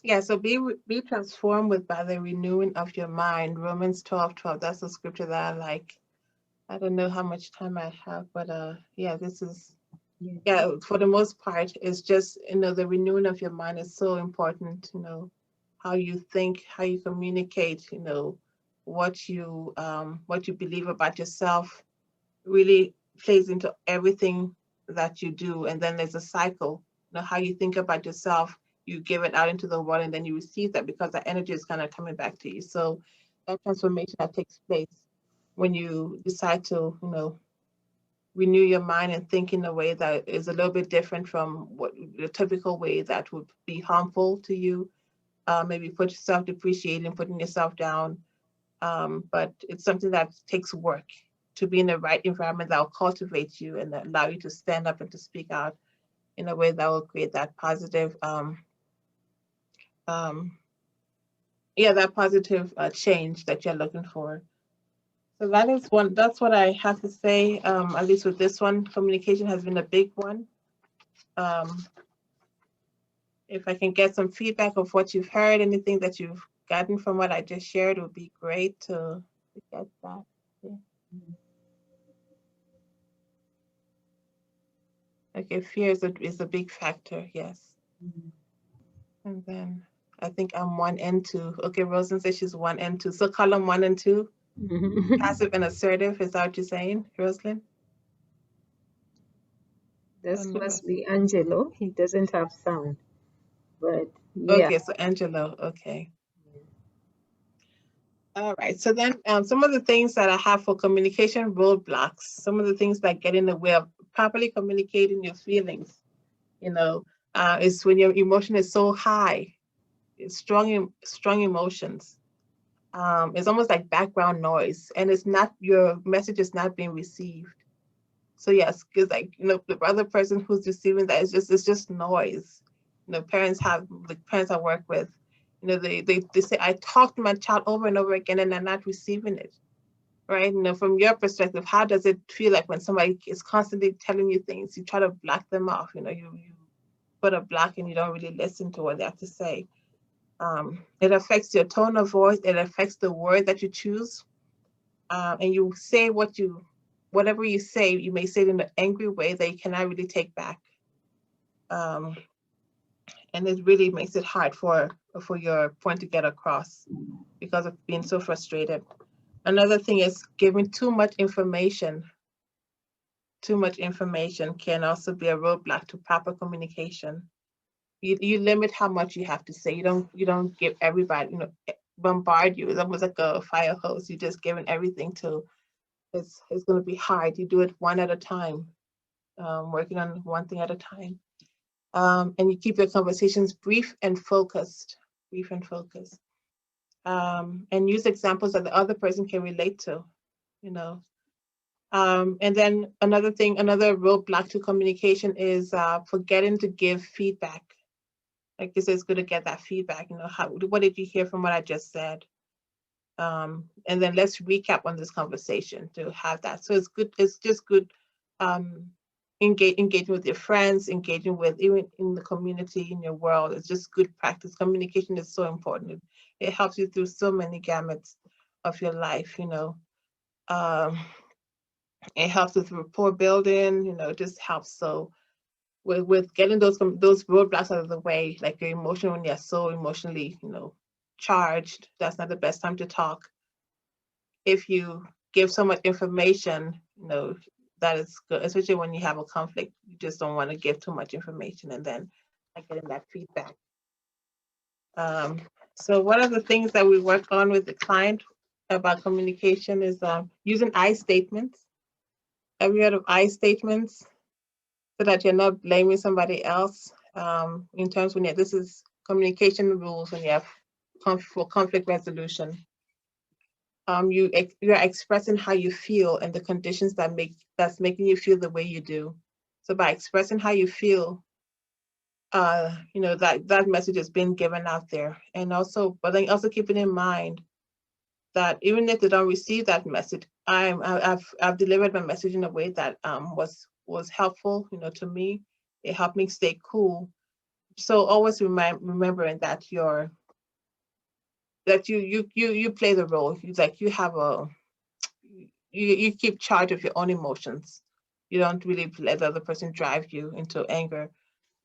Yeah, so be transformed with by the renewing of your mind. Romans 12:12. That's the scripture that I like. I don't know how much time I have, but yeah, this is for the most part, it's just, the renewing of your mind is so important. How you think, how you communicate, what you believe about yourself really plays into everything that you do. And then there's a cycle. How you think about yourself, you give it out into the world, and then you receive that because that energy is kind of coming back to you. So that transformation that takes place when you decide to, renew your mind and think in a way that is a little bit different from what the typical way that would be harmful to you. Maybe put yourself depreciating, putting yourself down. But it's something that takes work to be in the right environment that will cultivate you and allow you to stand up and to speak out in a way that will create that positive, that positive change that you're looking for. So that's what I have to say, at least with this one. Communication has been a big one. If I can get some feedback of what you've heard, anything that you've gotten from what I just shared, would be great to get that. Yeah. Okay, fear is a big factor, yes. And then I think I'm 1 and 2. Okay, Rosen says she's 1 and 2. So column 1 and 2, passive and assertive, is that what you're saying, Rosalind? This must be Angelo. He doesn't have sound, but yeah. Okay, so Angelo, okay. All right, so then some of the things that I have for communication roadblocks, some of the things that get in the way of properly communicating your feelings, is when your emotion is so high, it's strong emotions. It's almost like background noise, and your message is not being received. So yes, because the other person who's receiving that it's just noise. Parents I work with, they say, I talk to my child over and over again and they're not receiving it. Right? From your perspective, how does it feel like when somebody is constantly telling you things, you try to block them off, you put a block and you don't really listen to what they have to say. It affects your tone of voice, it affects the word that you choose. And you say whatever you say, you may say it in an angry way that you cannot really take back. And it really makes it hard for your point to get across because of being so frustrated. Another thing is giving too much information. Too much information can also be a roadblock to proper communication. You limit how much you have to say. You don't give everybody, bombard you. It's almost like a fire hose. You're just giving everything to. It's going to be hard. You do it one at a time, working on one thing at a time. And you keep your conversations brief and focused. Brief and focused. And use examples that the other person can relate to. And then another roadblock to communication is forgetting to give feedback. Like you said, it's good to get that feedback. What did you hear from what I just said? And then let's recap on this conversation to have that. So it's good. It's just good engaging with your friends, engaging with even in the community, in your world. It's just good practice. Communication is so important. It helps you through so many gamuts of your life. It helps with rapport building. It just helps. So with getting those roadblocks out of the way, like your emotion when you're so emotionally, charged, that's not the best time to talk. If you give so much information, that is good, especially when you have a conflict. You just don't want to give too much information and then not getting that feedback. So one of the things that we work on with the client about communication is using I statements. Have you heard of I statements? So that you're not blaming somebody else. In terms when this is communication rules when you have for conflict resolution. You're expressing how you feel and the conditions that's making you feel the way you do. So by expressing how you feel, that message is being given out there. And also, but then also keeping in mind that even if they don't receive that message, I've delivered my message in a way that was helpful, to me. It helped me stay cool So always remembering that you play the role. It's like you have you keep charge of your own emotions. You don't really let the other person drive you into anger.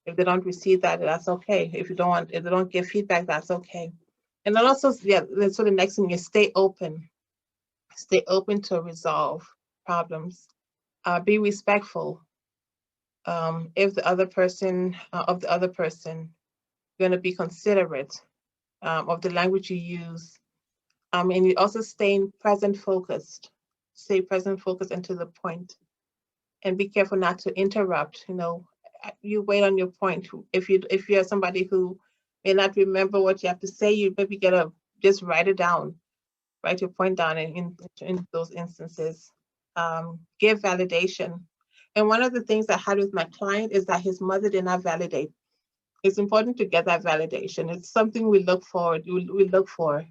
If they don't receive that, that's okay. If they don't give feedback, that's okay. And then also, yeah, so the next thing is stay open. Stay open to resolve problems. Be respectful. If the other person, of the other person, you're going to be considerate of the language you use. And you also stay present focused. Stay present focused and to the point. And be careful not to interrupt. You wait on your point. If you're somebody who may not remember what you have to say, you maybe just write it down. Write your point down in those instances. Give validation. And one of the things I had with my client is that his mother did not validate. It's important to get that validation. It's something we look for. We look for,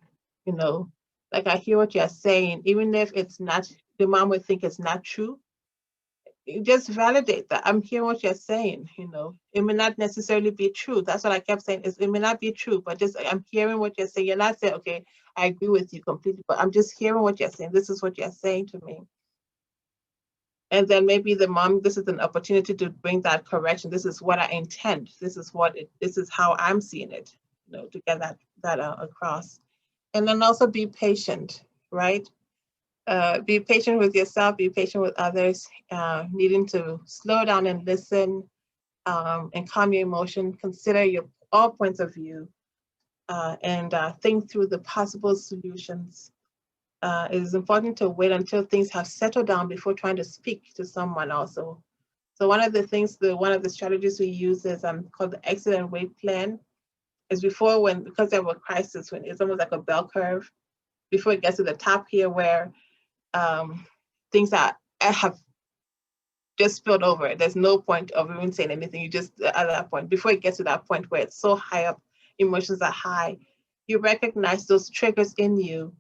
you know. Like, I hear what you're saying, even if it's not, the mom would think it's not true. You just validate that. I'm hearing what you're saying. It may not necessarily be true. That's what I kept saying. It may not be true, but just I'm hearing what you're saying. You're not saying, okay, I agree with you completely, but I'm just hearing what you're saying. This is what you're saying to me. And then maybe the mom, this is an opportunity to bring that correction. This is what I intend. This is how I'm seeing it, to get that across. And then also be patient, right? Be patient with yourself, be patient with others, needing to slow down and listen, and calm your emotion, consider all points of view, and think through the possible solutions. It is important to wait until things have settled down before trying to speak to someone also. So one of the strategies we use is called the exit and wait plan. Is because there were crisis, when it's almost like a bell curve, before it gets to the top here where things have just spilled over. There's no point of even saying anything. You just, at that point, before it gets to that point where it's so high up, emotions are high, you recognize those triggers in you,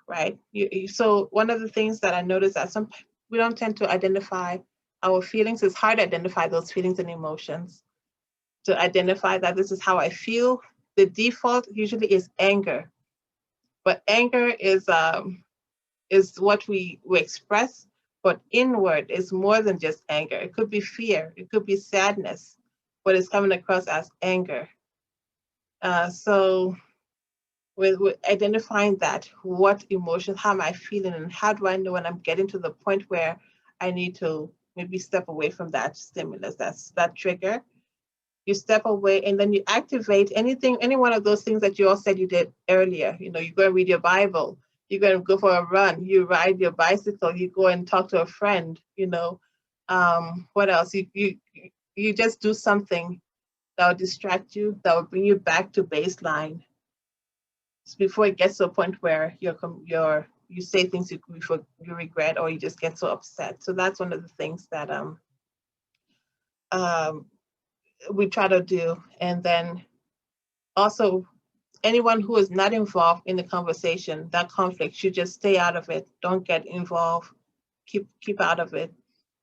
right? So one of the things that I noticed that we don't tend to identify our feelings. It's hard to identify those feelings and emotions. To identify that this is how I feel. The default usually is anger, but anger is what we express, but inward is more than just anger. It could be fear, it could be sadness, but it's coming across as anger. So with identifying that, what emotion, how am I feeling, and how do I know when I'm getting to the point where I need to maybe step away from that stimulus, that trigger. You step away and then you activate any one of those things that you all said you did earlier. You go and read your Bible, you're going to go for a run, you ride your bicycle, you go and talk to a friend, what else? You just do something that will distract you, that will bring you back to baseline before it gets to a point where you say things you regret, or you just get so upset. So that's one of the things that we try to do. And then also, anyone who is not involved in the conversation, that conflict, should just stay out of it. Don't get involved. Keep out of it.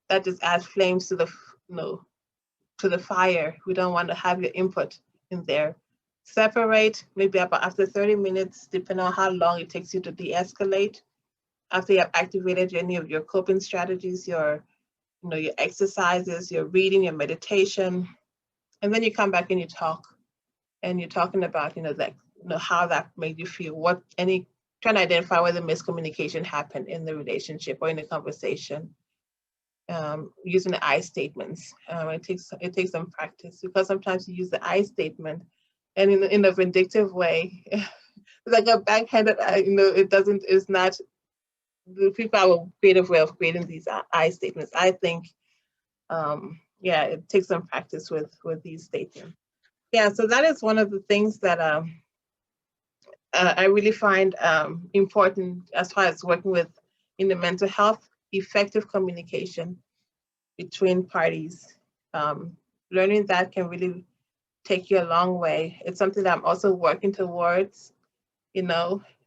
That just adds flames to the fire. We don't want to have your input in there. Separate, maybe about after 30 minutes, depending on how long it takes you to de-escalate. After you have activated any of your coping strategies, your exercises, your reading, your meditation, and then you come back and you talk. And you're talking about, how that made you feel, trying to identify whether miscommunication happened in the relationship or in the conversation, using the I statements. It takes some practice, because sometimes you use the I statement and in a vindictive way. It's like a backhanded, it's not, the people have a creative way of creating these I statements. I think, it takes some practice with these statements. Yeah, so that is one of the things that I really find important as far as working with in the mental health, effective communication between parties. Learning that can really take you a long way. It's something that I'm also working towards,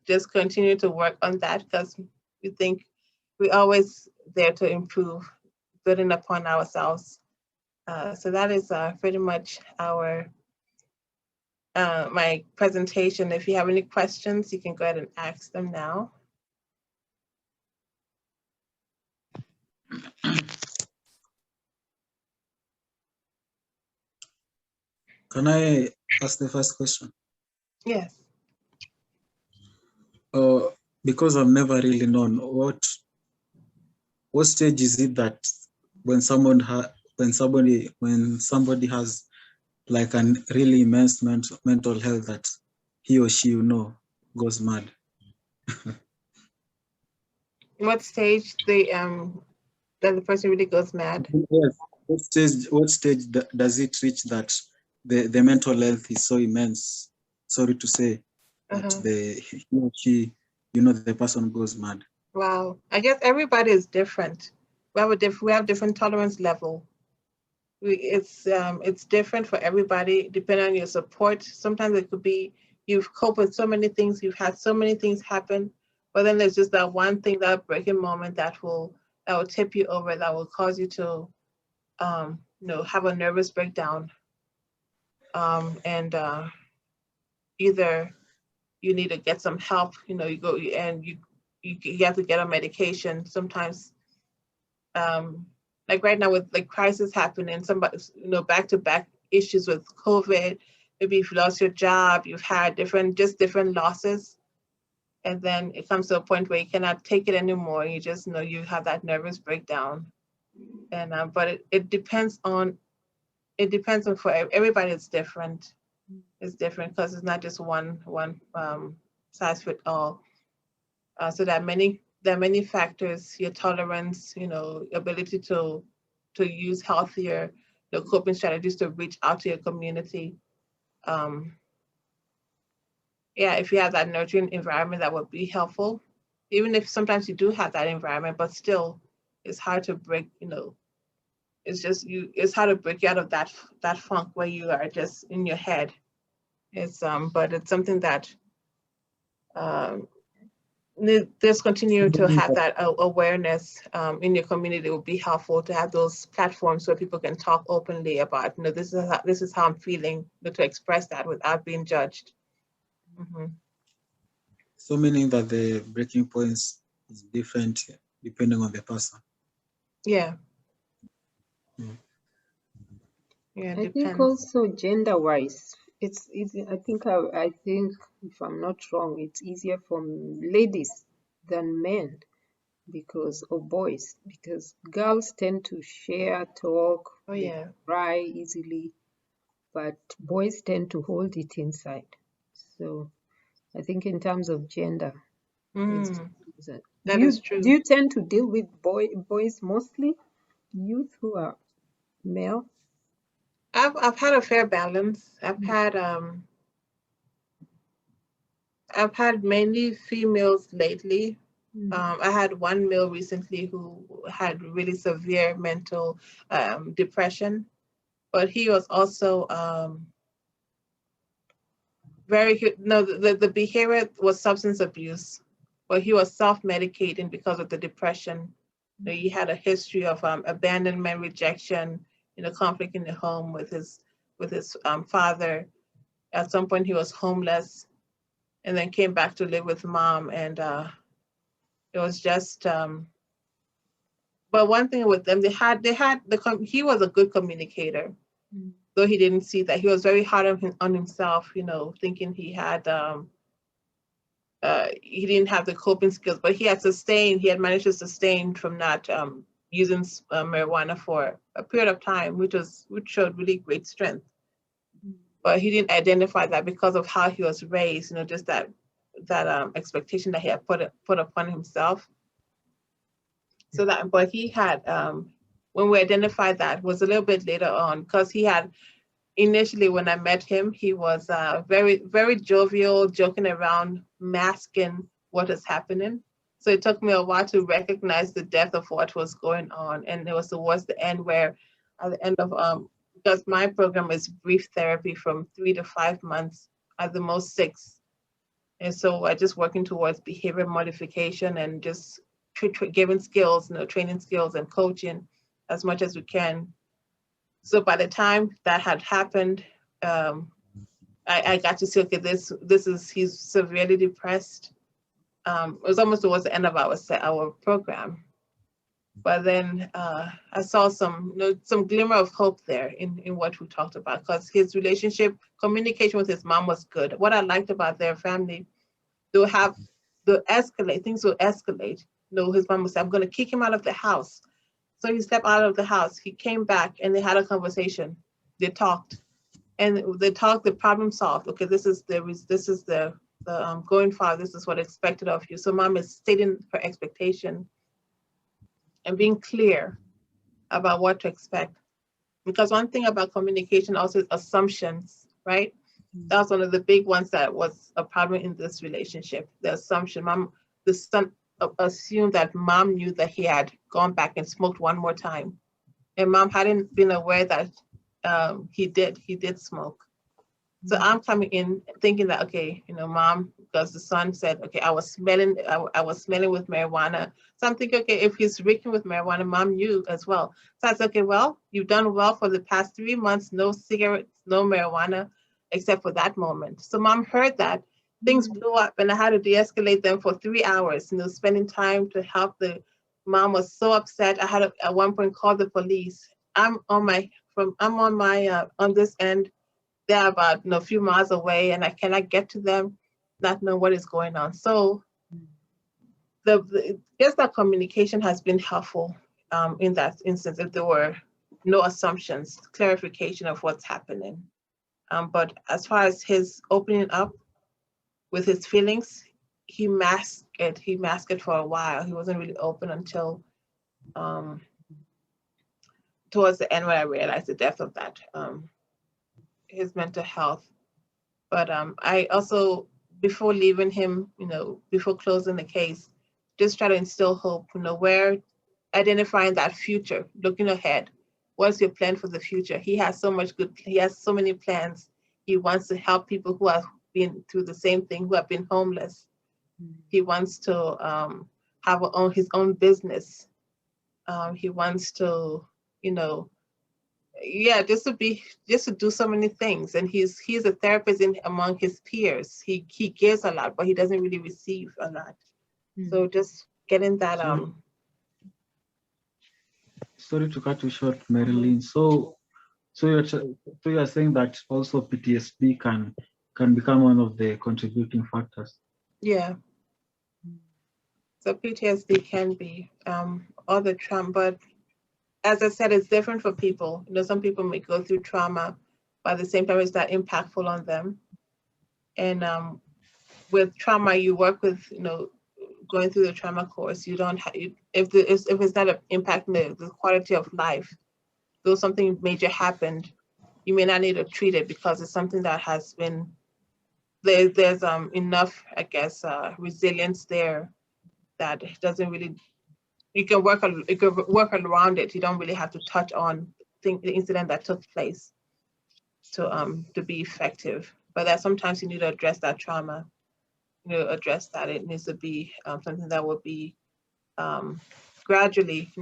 just continue to work on that, because we think we're always there to improve, building upon ourselves. So that is pretty much our my presentation. If you have any questions, you can go ahead and ask them now. Can I ask the first question? Yes. Because I've never really known what stage is it that when somebody has like an really immense mental health that he or she goes mad. What stage that the person really goes mad? Yes. What stage does it reach that the mental health is so immense? Sorry to say that he or she, the person goes mad. Wow, I guess everybody is different. We have different tolerance level. It's different for everybody depending on your support. Sometimes it could be you've coped with so many things, you've had so many things happen, but then there's just that one thing, that breaking moment that will tip you over, that will cause you to have a nervous breakdown. And either you need to get some help, you go and you have to get on medication. Sometimes like right now with like crisis happening, somebody, back-to-back issues with COVID, maybe you've lost your job, you've had different losses, and then it comes to a point where you cannot take it anymore. You just know you have that nervous breakdown. And but it depends on for everybody. It's different. It's different because it's not just one size fit all. So there are many factors: your tolerance, ability to use healthier coping strategies to reach out to your community. Yeah, if you have that nurturing environment, that would be helpful. Even if sometimes you do have that environment, but still, it's hard to break. It's hard to break you out of that funk where you are just in your head. But it's something that just continue to have that awareness in your community. It would be helpful to have those platforms where people can talk openly about, this is how I'm feeling, to express that without being judged. Mm-hmm. So meaning that the breaking points is different depending on the person. Yeah. Mm. Yeah, I think also gender-wise, it's easy. I think if I'm not wrong, it's easier for ladies than men or boys, because girls tend to share, talk, they cry easily, but boys tend to hold it inside. So I think in terms of gender, that is true. Do you tend to deal with boys mostly, youth who are male? I've had a fair balance. I've had mainly females lately. I had one male recently who had really severe mental depression, but he was also the behavior was substance abuse, but he was self-medicating because of the depression. He had a history of abandonment, rejection, conflict in the home with his father. At some point, he was homeless, and then came back to live with mom. And it was just. But one thing with them, he was a good communicator, though he didn't see that. He was very hard on himself, thinking he had. He didn't have the coping skills, but he had managed to sustain from not using marijuana for a period of time, which showed really great strength. But he didn't identify that because of how he was raised, just that expectation that he had put upon himself. So but he had, when we identified that, was a little bit later on, because he had, initially when I met him, he was very, very jovial, joking around, masking what is happening. So it took me a while to recognize the depth of what was going on. And it was towards the end where, at the end of, because my program is brief therapy from 3 to 5 months, at the most 6. And so I just working towards behavior modification and just giving skills, training skills and coaching as much as we can. So by the time that had happened, I I got to see, okay, he's severely depressed. It was almost towards the end of our program. But then I saw some glimmer of hope there in what we talked about, because his relationship, communication with his mom was good. What I liked about their family, they'll escalate, things will escalate. His mom would say, I'm going to kick him out of the house. So he stepped out of the house. He came back and they had a conversation. They talked. And the problem solved. Okay, this is the going forward, this is what expected of you. So mom is stating her expectation and being clear about what to expect. Because one thing about communication also is assumptions, right? That was one of the big ones that was a problem in this relationship. The assumption, the son assumed that mom knew that he had gone back and smoked one more time. And mom hadn't been aware that he did smoke. So I'm coming in thinking that, okay, mom, because the son said, okay, I was smelling with marijuana. So I'm thinking, okay, if he's reeking with marijuana, mom knew as well. So I said, okay, well, you've done well for the past 3 months, no cigarettes, no marijuana, except for that moment. So mom heard that. Things blew up and I had to de-escalate them for 3 hours, spending time to help mom was so upset. I had to, at one point, call the police. I'm on this end. They're about a few miles away and I cannot get to them, not know what is going on. So just that communication has been helpful in that instance, if there were no assumptions, clarification of what's happening. But as far as his opening up with his feelings, he masked it for a while. He wasn't really open until towards the end when I realized the depth of that, his mental health. But I also, before leaving him, before closing the case, just try to instill hope, where identifying that future, looking ahead. What's your plan for the future? He has so many plans. He wants to help people who have been through the same thing, who have been homeless. He wants to have his own business. He wants to, just to do so many things. And he's a therapist among his peers. He gives a lot, but he doesn't really receive a lot. So just getting that Sorry to cut you short, Marilyn. So you're saying that also PTSD can become one of the contributing factors. Yeah. So PTSD can be other trauma, but as I said, it's different for people. Some people may go through trauma, but at the same time, it's not impactful on them. And with trauma, you work with, going through the trauma course. You don't have, if it's not impacting the quality of life, though something major happened, you may not need to treat it because it's something that has been, there's enough, I guess, resilience there that it doesn't really, you can work around it. You don't really have to touch on the incident that took place to be effective. But that sometimes you need to address that trauma. Address that. It needs to be something that will be gradually,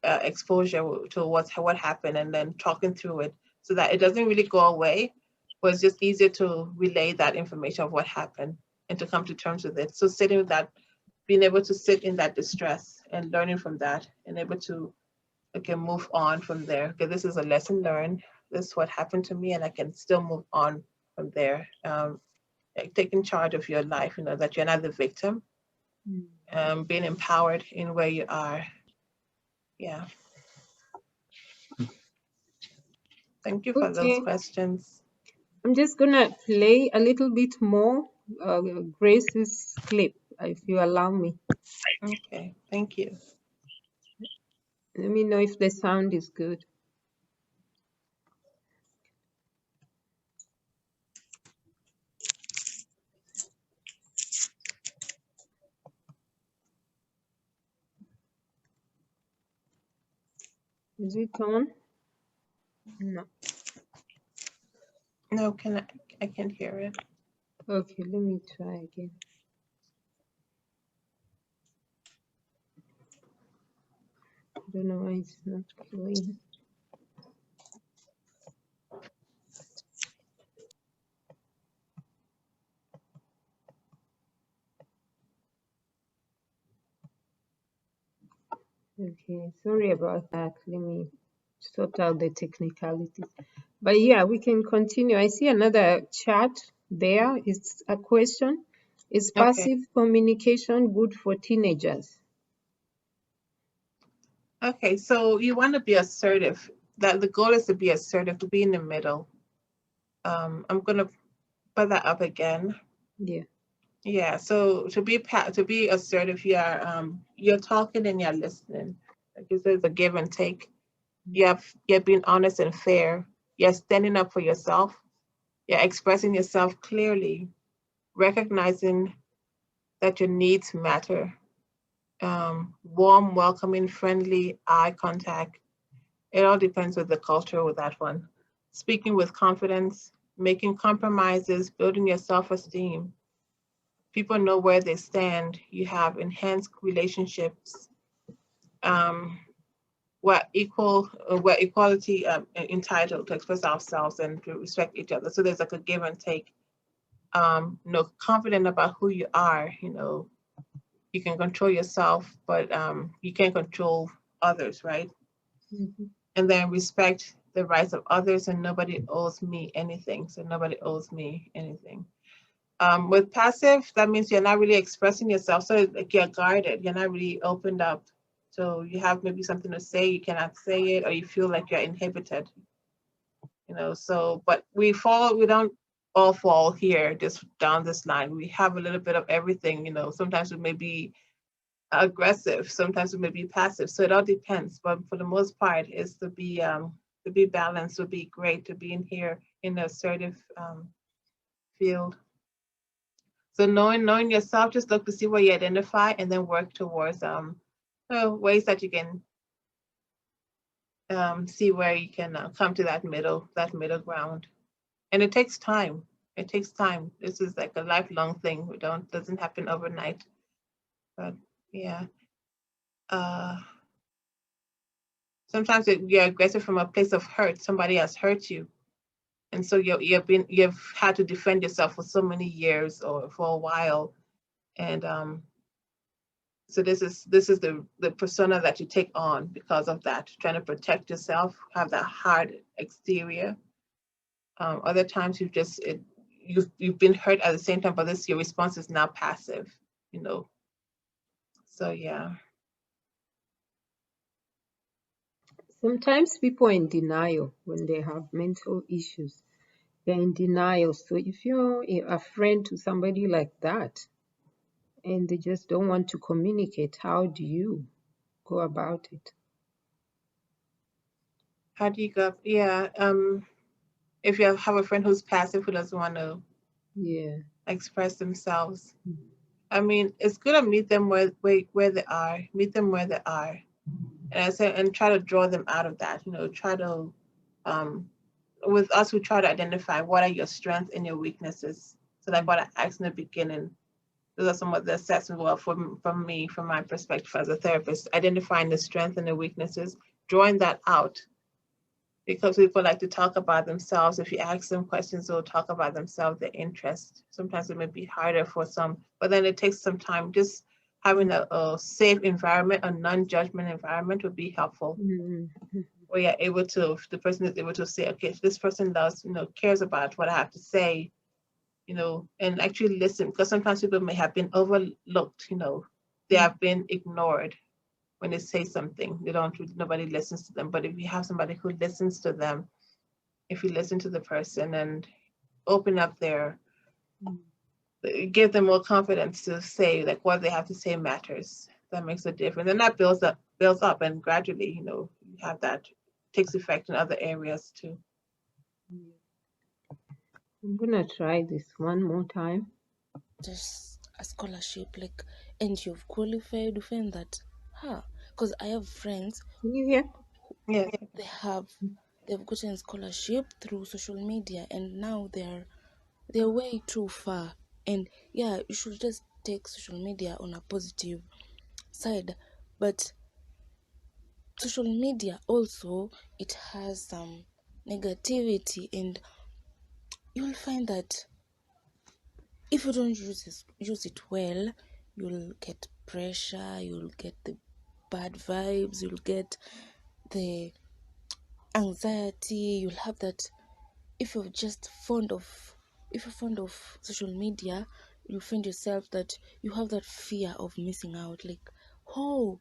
exposure to what happened, and then talking through it so that it doesn't really go away, but it's just easier to relay that information of what happened and to come to terms with it. So sitting with that, being able to sit in that distress and learning from that and able to, move on from there. Okay, this is a lesson learned. This is what happened to me and I can still move on from there. Taking charge of your life, that you're not the victim. Being empowered in where you are. Yeah. Thank you for those questions. I'm just gonna play a little bit more Grace's clip, if you allow me. Okay, thank you. Let me know if the sound is good. Is it on? No. No, I can't hear it. Okay, let me try again. I don't know why it's not playing. Okay, sorry about that. Let me sort out the technicalities. But yeah, we can continue. I see another chat there. It's a question. Is Okay. passive communication good for teenagers? Okay. So you want to be assertive. That the goal is to be assertive, to be in the middle. I'm gonna put that up again. Yeah. Yeah. So to be assertive, you're talking and you're listening. Like you said, it's a give and take. You're being honest and fair. You're standing up for yourself. You're expressing yourself clearly, recognizing that your needs matter. Warm, welcoming, friendly, eye contact. It all depends with the culture with that one. Speaking with confidence, making compromises, building your self-esteem. People know where they stand. You have enhanced relationships. Um, we're equality entitled to express ourselves and to respect each other. So there's like a give and take. Confident about who you are. You can control yourself, but you can't control others, right? Mhm. And then respect the rights of others, and nobody owes me anything. So nobody owes me anything. With passive, that means you're not really expressing yourself. So like you're guarded. You're not really opened up. So you have maybe something to say, you cannot say it, or you feel like you're inhibited. But we don't all fall here just down this line. We have a little bit of everything. Sometimes we may be aggressive, sometimes we may be passive. So it all depends. But for the most part, is to be balanced would be great, to be in here in the assertive field. So knowing yourself, just look to see where you identify and then work towards ways that you can see where you can come to that middle ground. And it takes time. It takes time. This is like a lifelong thing. Doesn't happen overnight. But yeah. Sometimes you're aggressive from a place of hurt. Somebody has hurt you. And so you've had to defend yourself for so many years or for a while. And so this is the persona that you take on because of that, trying to protect yourself, have that hard exterior. Other times you've been hurt at the same time, but your response is now passive, you know. So yeah. Sometimes people are in denial when they have mental issues. They're in denial. So if you're a friend to somebody like that and they just don't want to communicate, how do you go about it? How do you go? Yeah. If you have a friend who's passive, who doesn't want to Yeah. express themselves, Mm. I mean, it's good to meet them where they are. Meet them where they are, and I say, and try to draw them out of that. Try to, um, with us, we try to identify what are your strengths and your weaknesses. So like what I asked in the beginning, those are some of the assessments. Well, from me, from my perspective as a therapist, identifying the strengths and the weaknesses, drawing that out, because people like to talk about themselves. If you ask them questions, they'll talk about themselves, their interest. Sometimes it may be harder for some, but then it takes some time. Just having a safe environment, a non-judgment environment would be helpful. Mm. Where the person is able to say, okay, this person loves, cares about what I have to say, and actually listen, because sometimes people may have been overlooked, they have been ignored when they say something. Nobody listens to them. But if you have somebody who listens to them, if you listen to the person and open up give them more confidence to say like what they have to say matters. That makes a difference. And that builds up and gradually, you have that takes effect in other areas too. I'm gonna try this one more time. Just a scholarship, like, and you've qualified, you find that, because I have friends, Can you hear? Yes. they've gotten scholarship through social media, and now they're way too far. And yeah, you should just take social media on a positive side, but social media also, it has some negativity, and you'll find that if you don't use it well, you'll get pressure, you'll get the bad vibes, you'll get the anxiety, you'll have that. If you're fond of social media, you find yourself that you have that fear of missing out, like, oh,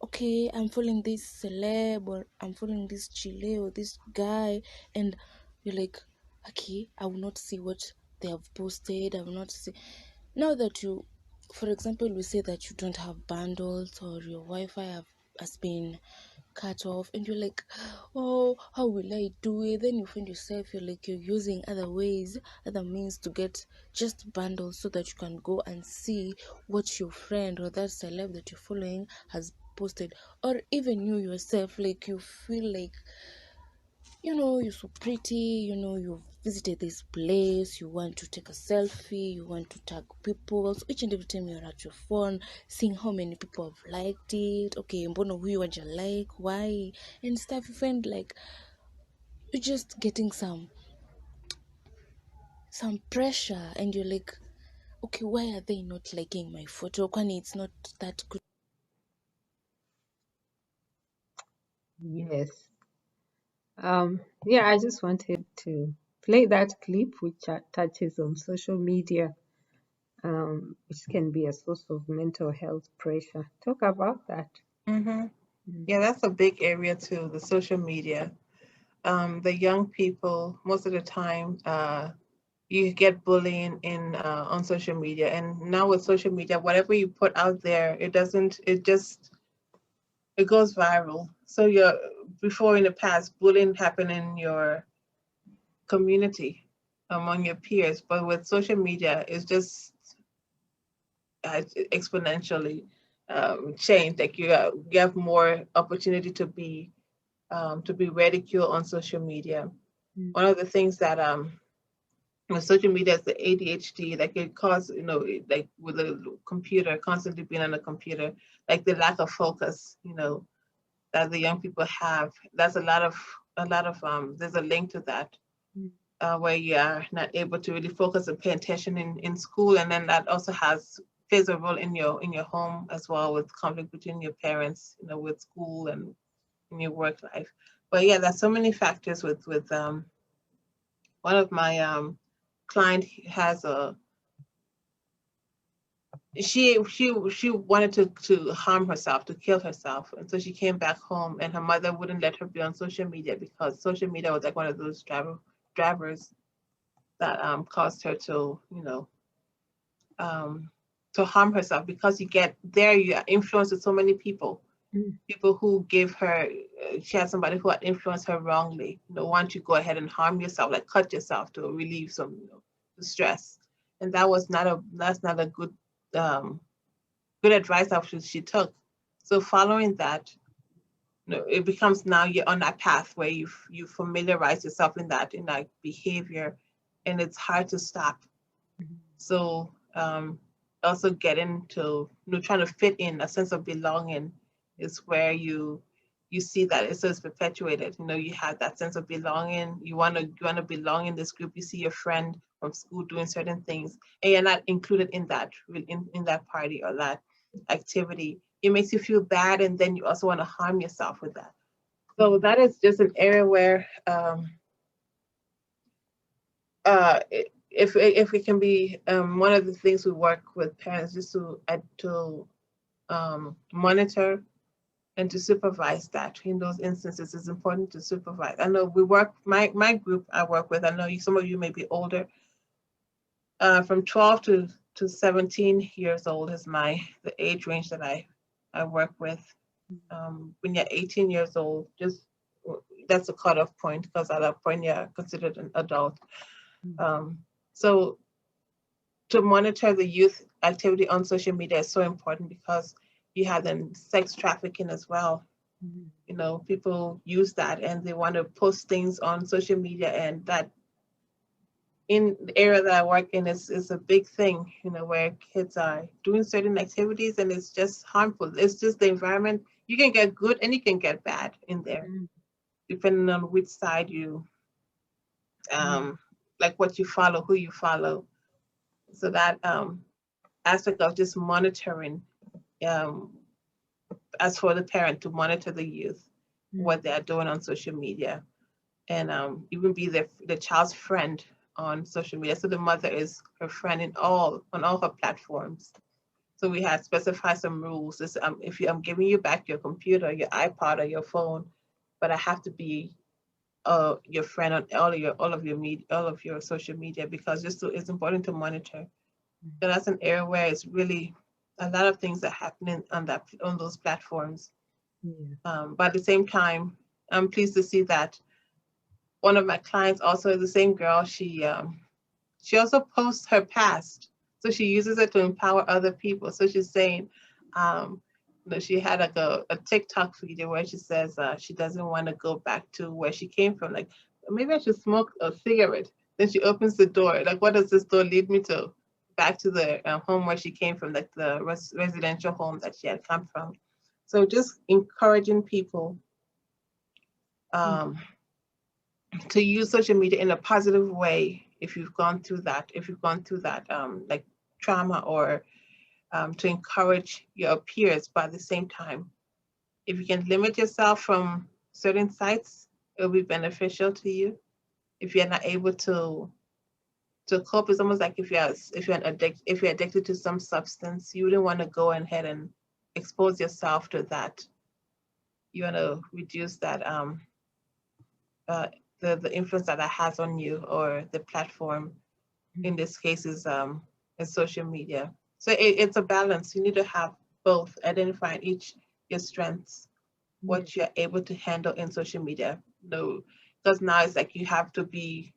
okay, I'm following this celeb, or I'm following this chile or this guy, and you're like, okay, I will not see what they have posted, I will not see. Now that you, for example, we say that you don't have bundles, or your Wi-Fi has been cut off, and you're like, oh, how will I do it? Then you find yourself, you're using other ways, other means to get just bundles, so that you can go and see what your friend or that celeb that you're following has posted. Or even you yourself, like, you feel like, you're so pretty, you've visited this place, you want to take a selfie, you want to tag people. So each and every time you're at your phone, seeing how many people have liked it, okay, mbono huyu waja like, why, and stuff, you find like you're just getting some pressure, and you're like, okay, why are they not liking my photo? Kwani it's not that good? Yes. Yeah, I just wanted to play that clip which touches on social media, which can be a source of mental health pressure. Talk about that. Yeah, that's a big area too, the social media. The young people, most of the time, you get bullying on social media. And now with social media, whatever you put out there, it goes viral. So before in the past, bullying happened in your community among your peers, but with social media, it's just exponentially changed. Like you have more opportunity to be ridiculed on social media. One of the things that with social media is the ADHD, like it causes, like with a computer, constantly being on a computer, like the lack of focus, that the young people have. That's a lot of there's a link to that, where you are not able to really focus and pay attention in school, and then that also plays a role in your home as well, with conflict between your parents, with school and in your work life. But yeah, there's so many factors with one of my client has she wanted to harm herself, to kill herself, and so she came back home, and her mother wouldn't let her be on social media, because social media was like one of those drivers that caused her to um, to harm herself, because you are influenced with so many people. People who gave her, she had somebody who had influenced her wrongly, want you to go ahead and harm yourself, like cut yourself to relieve some stress. And that's not a good advice that she took. So following that, it becomes, now you're on that path where you familiarize yourself in that behavior, and it's hard to stop. So also getting to trying to fit in, a sense of belonging, is where you see that it's perpetuated. You have that sense of belonging. You want to belong in this group. You see your friend from school doing certain things, and you're not included in that party or that activity. It makes you feel bad, and then you also want to harm yourself with that. So that is just an area where if it can be, one of the things we work with parents, just to monitor and to supervise that. In those instances, it's important to supervise. I know my group I work with, I know some of you may be older, from 12 to 17 years old is the age range that I work with. When you're 18 years old, that's a cutoff point, because at that point you're considered an adult. So to monitor the youth activity on social media is so important, because you have then sex trafficking as well. People use that, and they want to post things on social media, and that, in the area that I work in, is a big thing, where kids are doing certain activities, and it's just harmful. It's just the environment. You can get good and you can get bad in there, depending on which side you, like what you follow, who you follow. So that aspect of just monitoring, as for the parent to monitor the youth, what they are doing on social media, and even be the child's friend on social media. So the mother is her friend on all her platforms. So we had specified some rules. This, if I'm giving you back your computer, your iPod, or your phone, but I have to be your friend on all of your social media, because it's important to monitor. So that's an area where it's really a lot of things are happening on those platforms. But at the same time, I'm pleased to see that one of my clients also is the same girl. She also posts her past, so she uses it to empower other people. So she's saying, she had like a TikTok video where she says she doesn't want to go back to where she came from. Like, maybe I should smoke a cigarette. Then she opens the door. Like, what does this door lead me to? Back to the home where she came from, like the residential home that she had come from. So just encouraging people to use social media in a positive way if you've gone through that, like trauma, or to encourage your peers. But at the same time, if you can limit yourself from certain sites, it'll be beneficial to you. If you're not able to cope, it's almost like if you're addicted to some substance, you wouldn't want to go ahead and expose yourself to that. You want to reduce that the influence that has on you, or the platform. In this case is social media. So it's a balance. You need to have both, identifying your strengths, what you're able to handle in social media. No, because now it's like you have to be,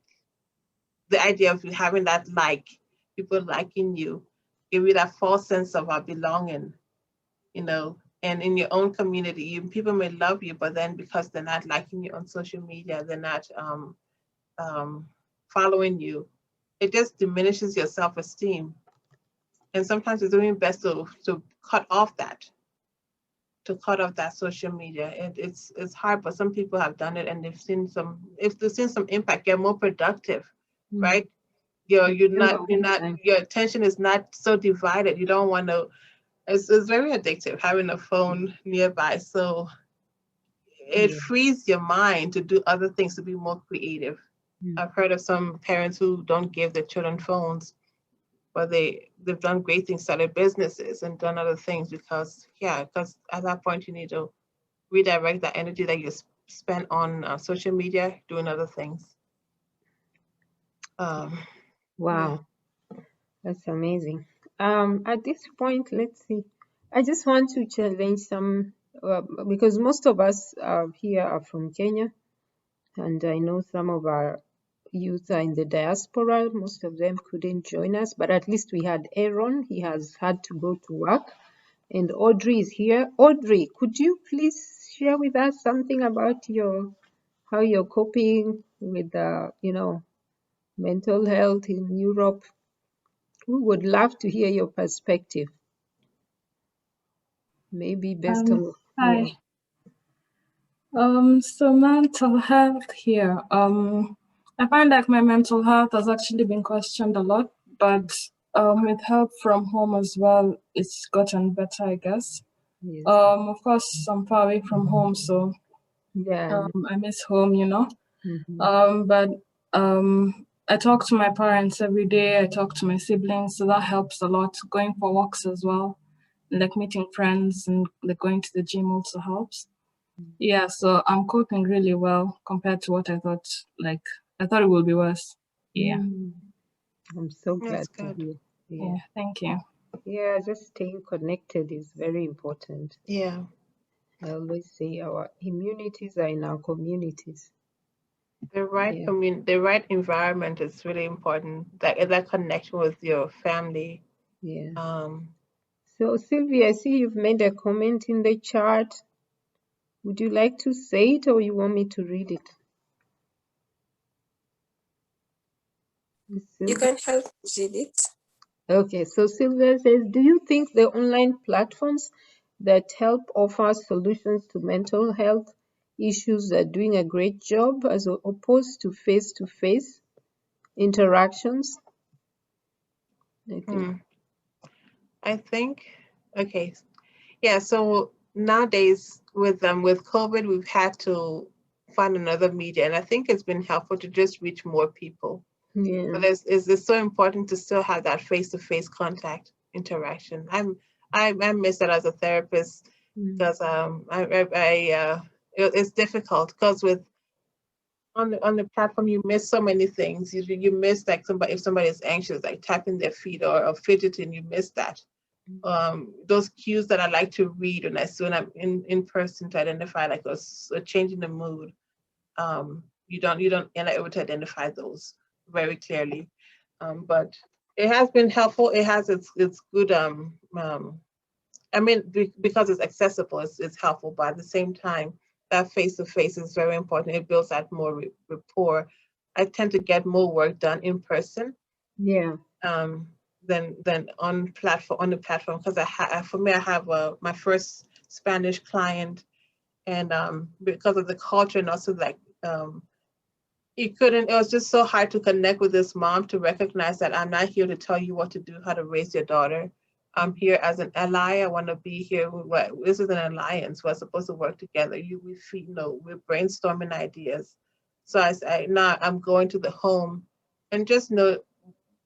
the idea of having that, like, people liking you, give you that false sense of belonging, and in your own community, people may love you, but then because they're not liking you on social media, they're not following you, it just diminishes your self-esteem. And sometimes it's doing best to cut off that social media. It's hard, but some people have done it, and they've seen some impact. You're more productive, right? Your attention is not so divided. You don't want to. It's very addictive having a phone nearby. So it frees your mind to do other things, to be more creative. I've heard of some parents who don't give their children phones, but they've done great things, started businesses and done other things, because at that point you need to redirect that energy that you spent on social media doing other things. Wow, that's amazing. At this point, let's see. I just want to challenge some, because most of us here are from Kenya, and I know some of our youth are in the diaspora. Most of them couldn't join us, but at least we had Aaron. He has had to go to work, and Audrey is here. Audrey, could you please share with us something about how you're coping with mental health in Europe? We would love to hear your perspective. Maybe based on Hi. So mental health here. I find like my mental health has actually been questioned a lot, but with help from home as well, it's gotten better, I guess. Yes. Of course, I'm far away from home, so I miss home, But I talk to my parents every day. I talk to my siblings, so that helps a lot. Going for walks as well, like meeting friends, and like going to the gym also helps. Yeah, so I'm coping really well compared to what I thought. Like, I thought it would be worse. Yeah. I'm so glad to hear. Yeah, thank you. Yeah, just staying connected is very important. Yeah. I always say our immunities are in our communities. The right environment is really important. That connection with your family. Yeah. So Sylvia, I see you've made a comment in the chat. Would you like to say it, or you want me to read it? You can help read it. Okay, so Sylvia says, do you think the online platforms that help offer solutions to mental health issues are doing a great job as opposed to face-to-face interactions? I think, okay. Yeah, so nowadays with COVID, we've had to find another media, and I think it's been helpful to just reach more people. Yeah. But it's so important to still have that face-to-face contact interaction. I miss it as a therapist because it's difficult because with on the platform you miss so many things. You miss like if somebody is anxious, like tapping their feet or fidgeting, you miss that. Those cues that I like to read when I'm in person to identify like a change in the mood. You're not able to identify those very clearly. But it has been helpful. It has its good I mean, because it's accessible, it's helpful, but at the same time, that face-to-face is very important. It builds that more rapport. I tend to get more work done in person. Yeah. Than on the platform because for me I have my first Spanish client, and because of the culture and also like it was just so hard to connect with this mom to recognize that I'm not here to tell you what to do, how to raise your daughter. I'm here as an ally. I want to be here. This is an alliance. We're supposed to work together. We're brainstorming ideas. So now I'm going to the home and just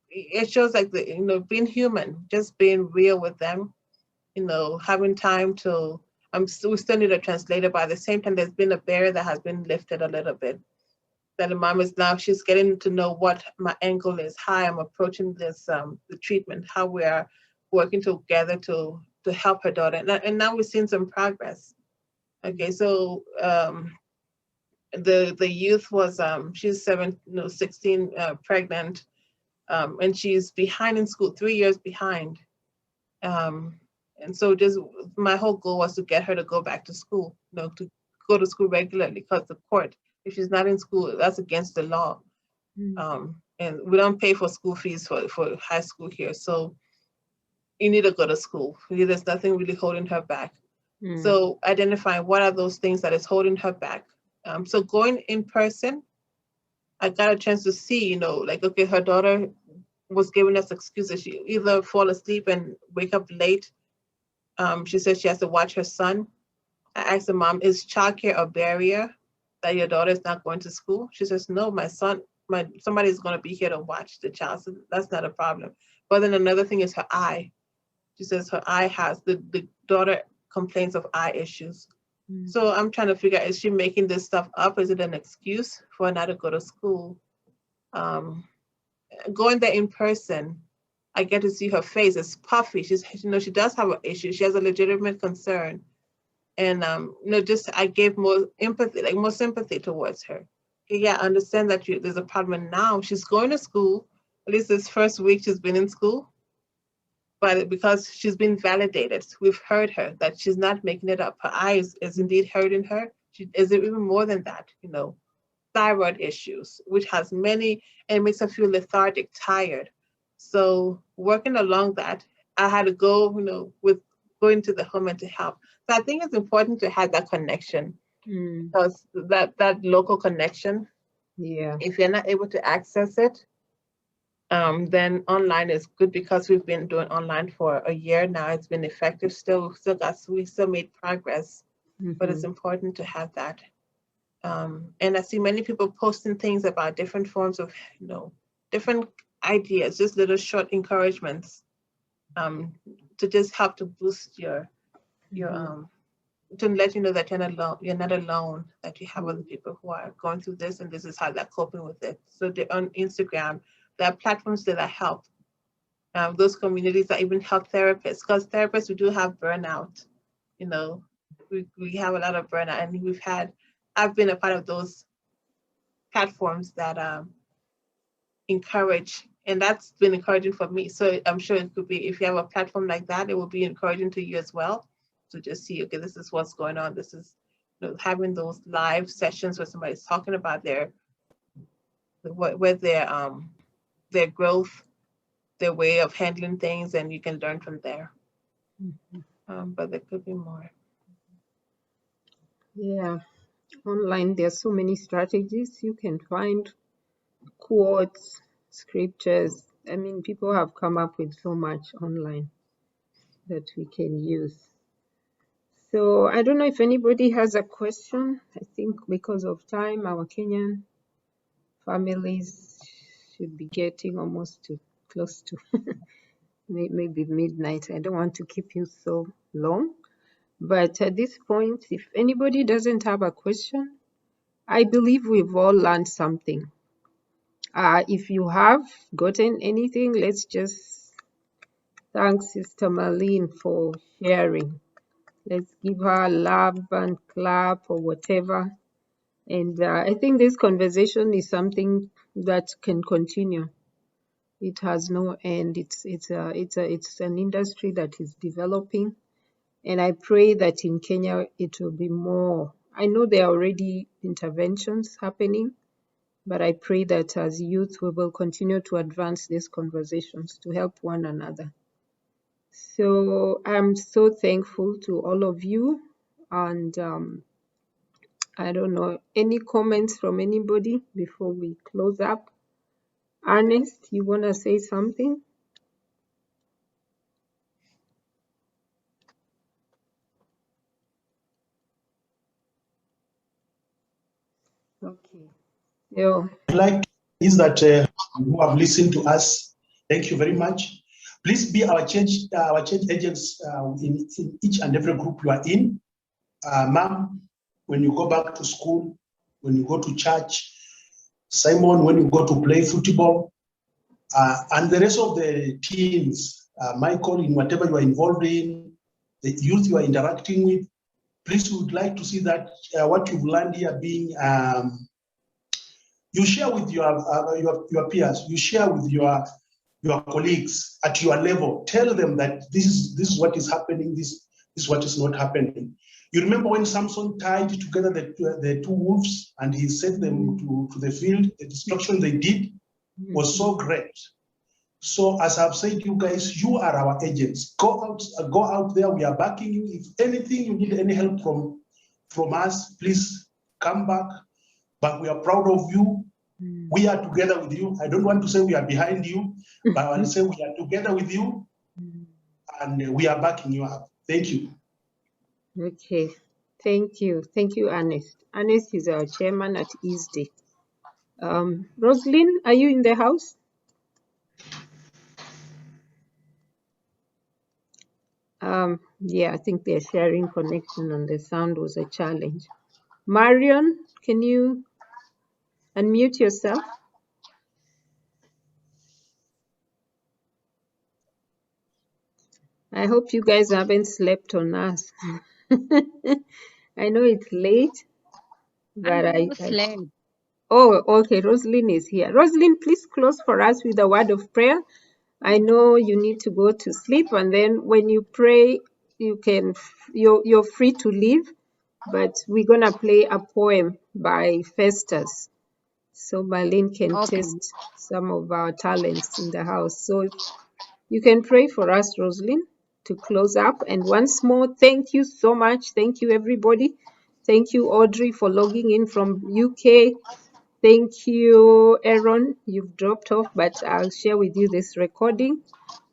it shows like being human, just being real with them, having time to, we still need a translator, but at the same time, there's been a barrier that has been lifted a little bit. That the mom is now, she's getting to know what my angle is, how I'm approaching this, the treatment, how we are working together to help her daughter. And now we're seeing some progress. Okay, so the youth was, she's 16, pregnant, and she's behind in school, 3 years behind. And so just my whole goal was to get her to go back to school, to go to school regularly, because the court, if she's not in school, that's against the law. And we don't pay for school fees for high school here. So you need to go to school. There's nothing really holding her back. So identifying what are those things that is holding her back. So going in person, I got a chance to see, like, okay, her daughter was giving us excuses. She either fall asleep and wake up late. She said she has to watch her son. I asked the mom, is childcare a barrier that your daughter is not going to school? She says, no, somebody's going to be here to watch the child. So that's not a problem. But then another thing is her eye. She says her eye the daughter complains of eye issues. So I'm trying to figure out, is she making this stuff up? Is it an excuse for her not to go to school? Going there in person, I get to see her face. It's puffy. She does have an issue. She has a legitimate concern. And I gave more empathy, like more sympathy towards her. Yeah, I understand that there's a problem, and now she's going to school. At least this first week she's been in school, but because she's been validated, we've heard her that she's not making it up. Her eyes is indeed hurting her. She is even more than that, thyroid issues, which has many, and it makes her feel lethargic, tired. So working along that, I had to go, with going to the home and to help. So I think it's important to have that connection, because that local connection. Yeah. If you're not able to access it, then online is good, because we've been doing online for a year now. It's been effective. We still made progress, but it's important to have that. And I see many people posting things about different forms of, different ideas, just little short encouragements, to just help to boost your to let you know that you're not alone, that you have other people who are going through this, and this is how they're coping with it. So on Instagram, there are platforms that help. Those communities that even help therapists, because therapists, we do have burnout. We have a lot of burnout, and I've been a part of those platforms that encourage, and that's been encouraging for me. So I'm sure it could be, if you have a platform like that, it will be encouraging to you as well, to just see, okay, this is what's going on. This is having those live sessions where somebody's talking about their growth, their way of handling things, and you can learn from there. But there could be more. Yeah, online there's so many strategies you can find, quotes, scriptures. I mean, people have come up with so much online that we can use. So I don't know if anybody has a question. I think because of time, our Kenyan families should be getting almost to close to maybe midnight. I don't want to keep you so long. But at this point, if anybody doesn't have a question, I believe we've all learned something. If you have gotten anything, let's just thank Sister Marlene for sharing. Let's give her a love and clap or whatever. And I think this conversation is something that can continue. It has no end. It's an industry that is developing, and I pray that in Kenya it will be more. I know there are already interventions happening, but I pray that as youth we will continue to advance these conversations to help one another. So I'm so thankful to all of you, and I don't know, any comments from anybody before we close up? Ernest, you want to say something? Okay. Yeah. Like is that who have listened to us, thank you very much. Please be our change agents in each and every group you are in. Ma'am, when you go back to school, when you go to church, Simon, when you go to play football, and the rest of the teams, Michael, in whatever you are involved in, the youth you are interacting with, please would like to see that what you've learned here being you share with your peers, you share with your colleagues at your level. Tell them that this is what is happening, this is what is not happening. You remember when Samson tied together the two wolves and he sent them to the field, the destruction they did was so great. So as I've said, you guys, you are our agents. Go out there, we are backing you. If anything, you need any help from us, please come back. But we are proud of you. We are together with you. I don't want to say we are behind you, but I want to say we are together with you and we are backing you up. Thank you. Okay. Thank you. Thank you, Ernest. Ernest is our chairman at ISDI. Rosalind, are you in the house? Yeah, I think they're sharing connection and the sound was a challenge. Marion, can you unmute yourself? I hope you guys haven't slept on us. I know it's late, but Oh, okay, Rosalind is here. Rosalind, please close for us with a word of prayer. I know you need to go to sleep, and then when you pray, you're free to leave, but we're gonna play a poem by Festus, so Marlene can test some of our talents in the house. So you can pray for us, Rosalind, to close up. And once more, thank you so much. Thank you, everybody. Thank you, Audrey, for logging in from UK. Thank you, Aaron. You've dropped off, but I'll share with you this recording.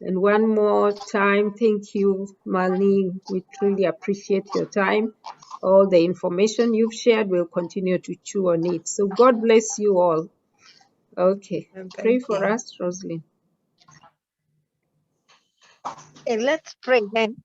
And one more time, thank you, Marlene. We truly appreciate your time. All the information you've shared, we'll continue to chew on it. So God bless you all. Okay, pray for us, Rosalind. Okay, let's pray then.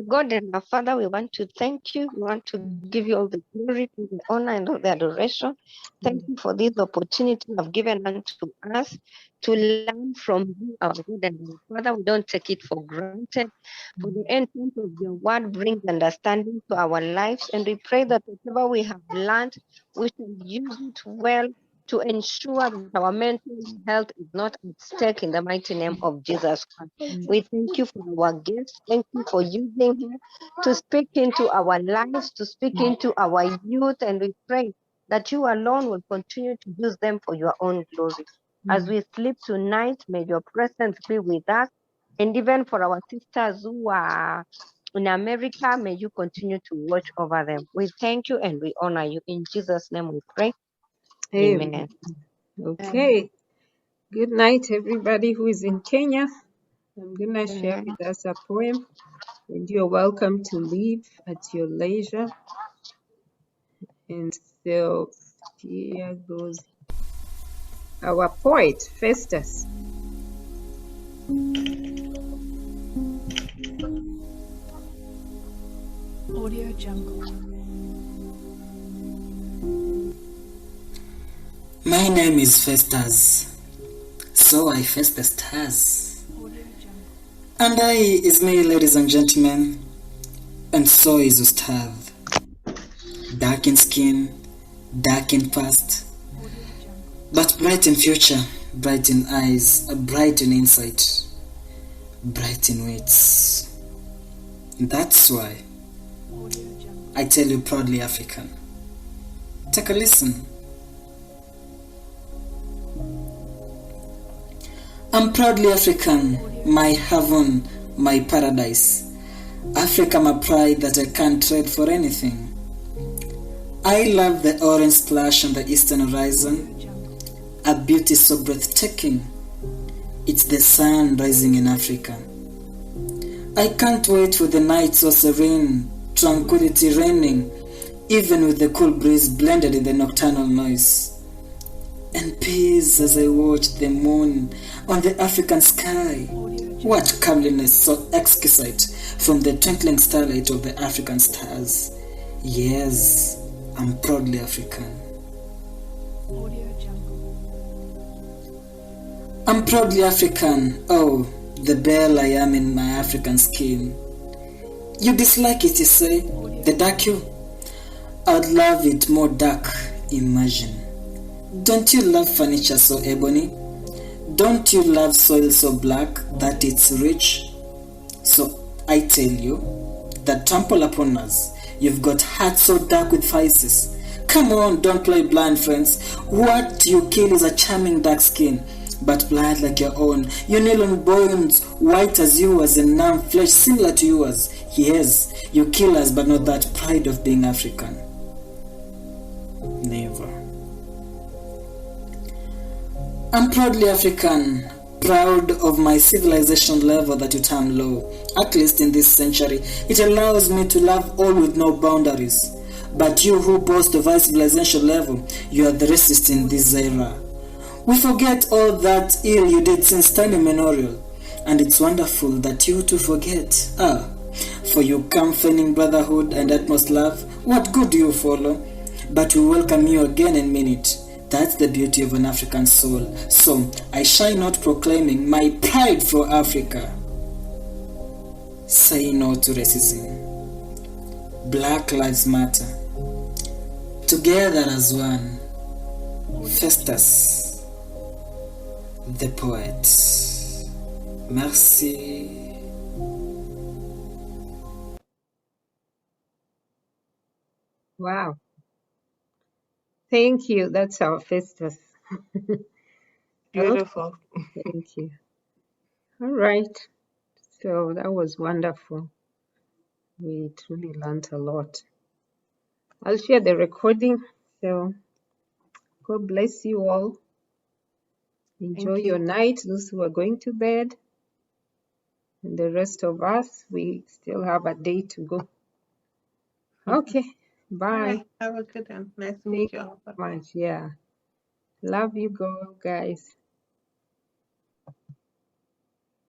God and our Father, we want to thank you. We want to give you all the glory, the honor, and all the adoration. Thank you for this opportunity you have given unto us to learn from you, our God and our Father. We don't take it for granted. For the entrance of your word brings understanding to our lives, and we pray that whatever we have learned, we should use it well to ensure that our mental health is not at stake in the mighty name of Jesus Christ. We thank you for our guests. Thank you for using her to speak into our lives, to speak into our youth, and we pray that you alone will continue to use them for your own glory. As we sleep tonight, may your presence be with us. And even for our sisters who are in America, may you continue to watch over them. We thank you and we honor you. In Jesus' name we pray. Amen. Okay. Good night, everybody who is in Kenya. I'm going to share with us a poem. And you're welcome to leave at your leisure. And so here goes our poet, Festus. Audio Jungle. My name is Festus, so I face the stars. And I is me, ladies and gentlemen, and so is Ustav. Dark in skin, dark in past, but bright in future, bright in eyes, bright in insight, bright in wits. That's why I tell you proudly African. Take a listen. I'm proudly African, my heaven, my paradise. Africa, my pride that I can't trade for anything. I love the orange splash on the eastern horizon, a beauty so breathtaking. It's the sun rising in Africa. I can't wait for the night so serene, tranquility reigning, even with the cool breeze blended in the nocturnal noise. And peace as I watch the moon on the African sky. What comeliness so exquisite from the twinkling starlight of the African stars. Yes, I'm proudly African. I'm proudly African. Oh, the belle I am in my African skin. You dislike it, you say? The dark you? I'd love it more dark, imagine. Don't you love furniture so ebony? Don't you love soil so black that it's rich? So I tell you, that trample upon us, you've got hearts so dark with vices. Come on, don't play blind, friends. What you kill is a charming dark skin, but blood like your own. You nail on bones, white as yours, and numb flesh similar to yours. Yes, you kill us, but not that pride of being African. Never. I'm proudly African, proud of my civilization level that you term low. At least in this century, it allows me to love all with no boundaries. But you who boast of high civilization level, you are the racist in this era. We forget all that ill you did since time immemorial, and it's wonderful that you too forget. For you come feigning brotherhood and utmost love, what good do you follow? But we welcome you again and mean it. That's the beauty of an African soul. So I shine out proclaiming my pride for Africa. Say no to racism. Black Lives Matter. Together as one. Festus, the poet. Merci. Wow. Thank you. That's our Festus. Beautiful. Okay, thank you. All right. So that was wonderful. We truly learned a lot. I'll share the recording. So God bless you all. Enjoy your night, those who are going to bed. And the rest of us, we still have a day to go. Okay. Bye. All right. Have a good one. Nice to meet you all. Thank you so much. Yeah. Love you, guys.